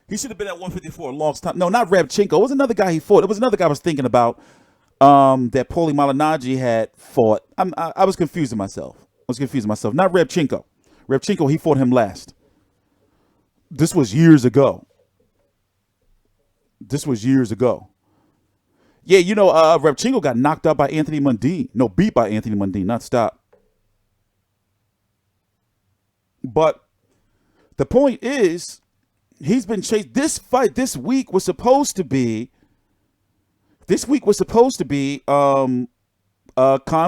He should have been at 154 a long time. No, not Rabchenko. It was another guy he fought. It was another guy I was thinking about that Paulie Malignaggi had fought. I was confusing myself. Not Rabchenko. Rabchenko, he fought him last. This was years ago. Yeah, you know, Rabchenko got knocked out by Anthony Mundine. No, beat by Anthony Mundine, not stopped. But the point is, he's been chased. This week was supposed to be Khan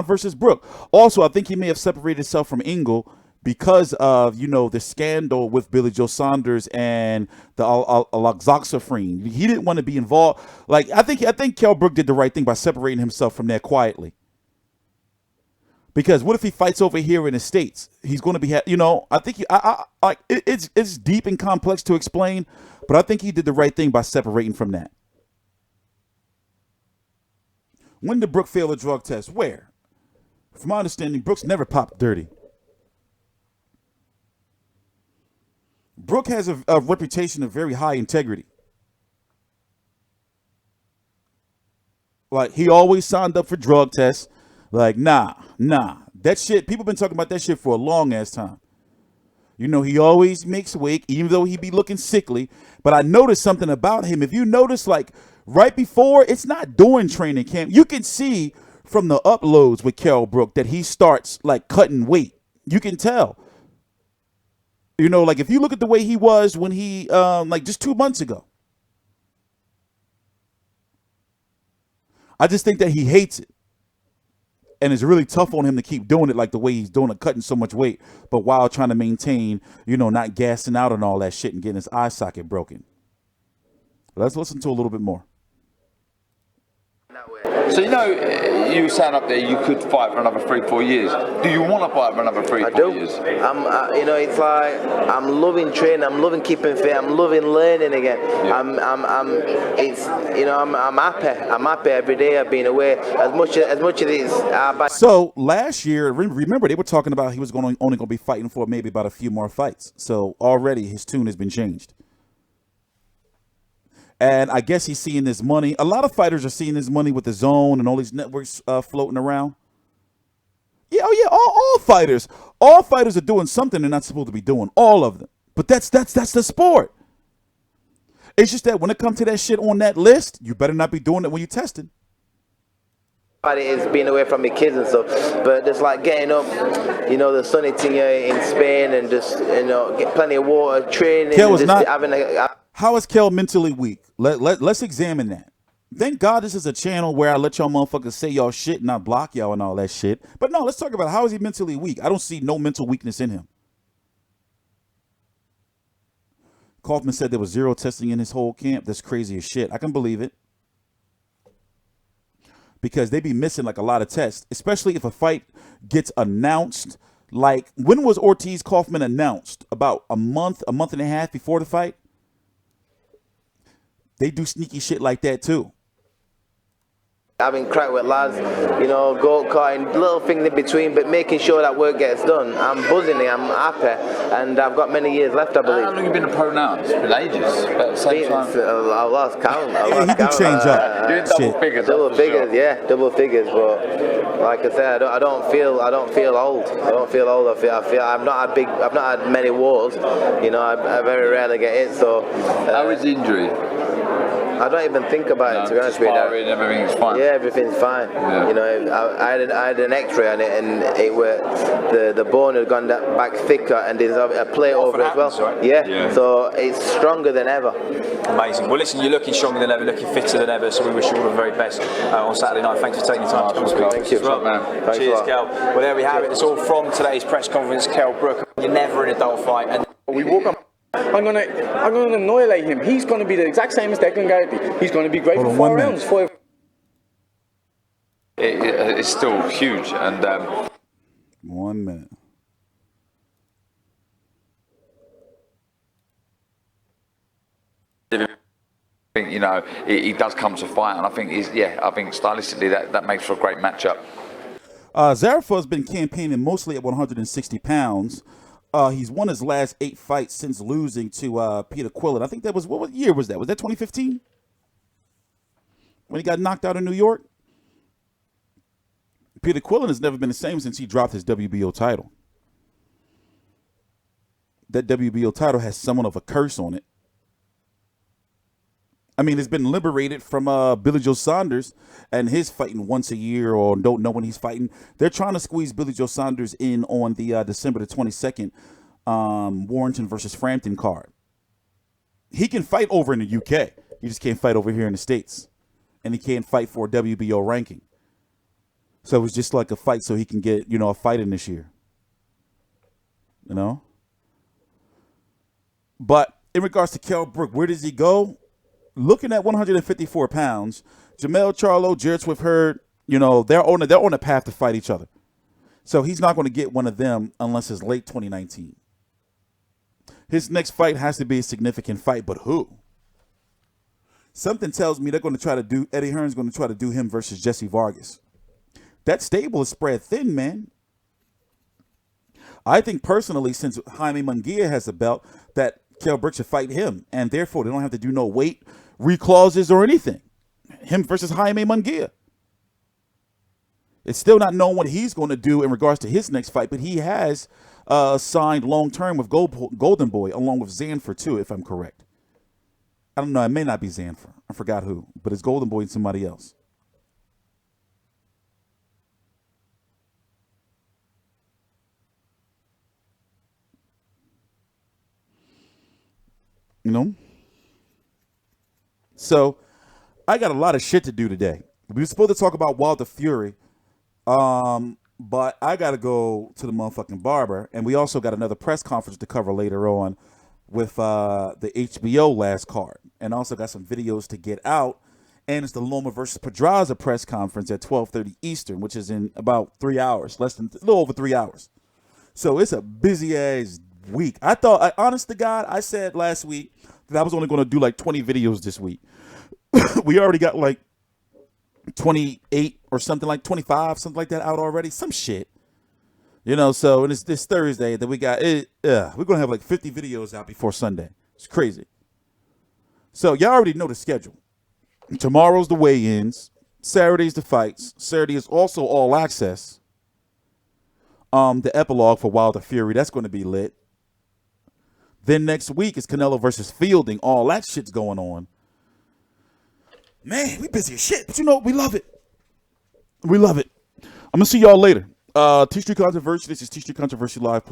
versus Brook. Also, I think he may have separated himself from Ingle because of, you know, the scandal with Billy Joe Saunders and the aloxoxafrine. He didn't want to be involved. Like, I think Kell Brook did the right thing by separating himself from there quietly. Because what if he fights over here in the States? He's going to be, you know, I think it's deep and complex to explain, but I think he did the right thing by separating from that. When did Brook fail a drug test? Where? From my understanding, Brook's never popped dirty. Brook has a reputation of very high integrity. Like, he always signed up for drug tests. Like, nah. That shit, people been talking about that shit for a long ass time. You know, he always makes weight, even though he be looking sickly. But I noticed something about him. If you notice, like, right before, it's not during training camp. You can see from the uploads with Kell Brook that he starts, like, cutting weight. You can tell. You know, like, if you look at the way he was when he, like, just 2 months ago. I just think that he hates it. And it's really tough on him to keep doing it like the way he's doing it, cutting so much weight, but while trying to maintain, you know, not gassing out and all that shit and getting his eye socket broken. Let's listen to a little bit more. So you know, you were saying up there you could fight for another 3-4 years. Do you want to fight for another 3-4 years? You know, it's like I'm loving training. I'm loving keeping fit. I'm loving learning again. Yeah. I'm happy. I'm happy every day. I've been away as much as it's. So last year, remember they were talking about he was only going to be fighting for maybe about a few more fights. So already his tune has been changed. And I guess he's seeing this money. A lot of fighters are seeing this money with the DAZN and all these networks floating around. Yeah, oh yeah, all fighters. All fighters are doing something they're not supposed to be doing. All of them. But that's the sport. It's just that when it comes to that shit on that list, you better not be doing it when you're testing. It is being away from my kids and stuff, but just like getting up, you know, the sunny thing in Spain and just, you know, get plenty of water, training, Kell is just not, having how is Kell mentally weak? Let's examine that. Thank God this is a channel where I let y'all motherfuckers say y'all shit and not block y'all and all that shit. But no, let's talk about how is he mentally weak. I don't see no mental weakness in him. Kaufman said there was 0 testing in his whole camp. That's crazy as shit. I can believe it. Because they be missing like a lot of tests, especially if a fight gets announced. Like, when was Ortiz Kaufman announced? About a month and a half before the fight? They do sneaky shit like that too. having crack with lads, you know, go-karting, little things in between, but making sure that work gets done. I'm buzzing, I'm happy, and I've got many years left, I believe. How long have you been a pro now? It's been ages. But at the same time, I lost count. He can change up. Doing double figures. Double figures, yeah, double figures. But like I said, I don't feel old. I don't feel old. I feel I've not had many wars. You know, I very rarely get hit. So how is the injury? I don't even think about it, to be honest with you. Everything's fine. Yeah, everything's fine. Yeah. You know, I had an X-ray on it, and it were the bone had gone back thicker, and there's a plate over it as well. Right? Yeah, so it's stronger than ever. Amazing. Well, listen, you're looking stronger than ever, looking fitter than ever. So we wish you all the very best on Saturday night. Thanks for taking the time to come speak. Thank you. Well, man. Cheers, Kell. Well, there we have it. It's all from today's press conference. Kell Brook. You're never in a dull fight, and we walk up. I'm gonna annihilate him. He's gonna be the exact same as Declan Gallagher. He's gonna be great for 4 rounds. It's still huge, and 1 minute. I think, you know, he does come to fight, and I think I think stylistically that makes for a great matchup. Zerafa has been campaigning mostly at 160 pounds. He's won his last 8 fights since losing to Peter Quillen. I think that was, what year was that? Was that 2015? When he got knocked out in New York? Peter Quillen has never been the same since he dropped his WBO title. That WBO title has somewhat of a curse on it. I mean, it's been liberated from Billy Joe Saunders and his fighting once a year or don't know when he's fighting. They're trying to squeeze Billy Joe Saunders in on the December the 22nd Warrington versus Frampton card. He can fight over in the UK. He just can't fight over here in the States. And he can't fight for a WBO ranking. So it's just like a fight so he can get, you know, a fight in this year. You know? But in regards to Kell Brook, where does he go? Looking at 154 pounds, Jamel Charlo, Jared Swift Hurd, you know, they're on a path to fight each other. So he's not going to get one of them unless it's late 2019. His next fight has to be a significant fight, but who? Something tells me they're going to try to do, Eddie Hearn's going to try to do him versus Jesse Vargas. That stable is spread thin, man. I think personally, since Jaime Munguia has a belt, that Kell Brook should fight him, and therefore they don't have to do no weight reclauses or anything. Him versus Jaime Munguia. It's still not known what he's going to do in regards to his next fight, but he has signed long-term with Golden Boy, along with Zanfer too, if I'm correct. I don't know, it may not be Zanfer. I forgot who, but it's Golden Boy and somebody else. You know? So, I got a lot of shit to do today. We were supposed to talk about Wilder Fury, but I got to go to the motherfucking barber, and we also got another press conference to cover later on with the HBO last card, and also got some videos to get out And it's the Loma versus Pedraza press conference at 12:30 Eastern, which is in about 3 hours, a little over 3 hours. So it's a busy-ass week. Honest to God, I said last week that I was only going to do like 20 videos this week. We already got like 28 or something, like 25, something like that out already. Some shit. So and it's this Thursday that we got it. We're going to have like 50 videos out before Sunday. It's crazy. So y'all already know the schedule. Tomorrow's the weigh-ins. Saturday's the fights. Saturday is also All Access. The epilogue for Wilder Fury. That's going to be lit. Then next week is Canelo versus Fielding. All that shit's going on. Man, we busy as shit. But we love it. We love it. I'm going to see y'all later. T Street Controversy. This is T Street Controversy Live. Please.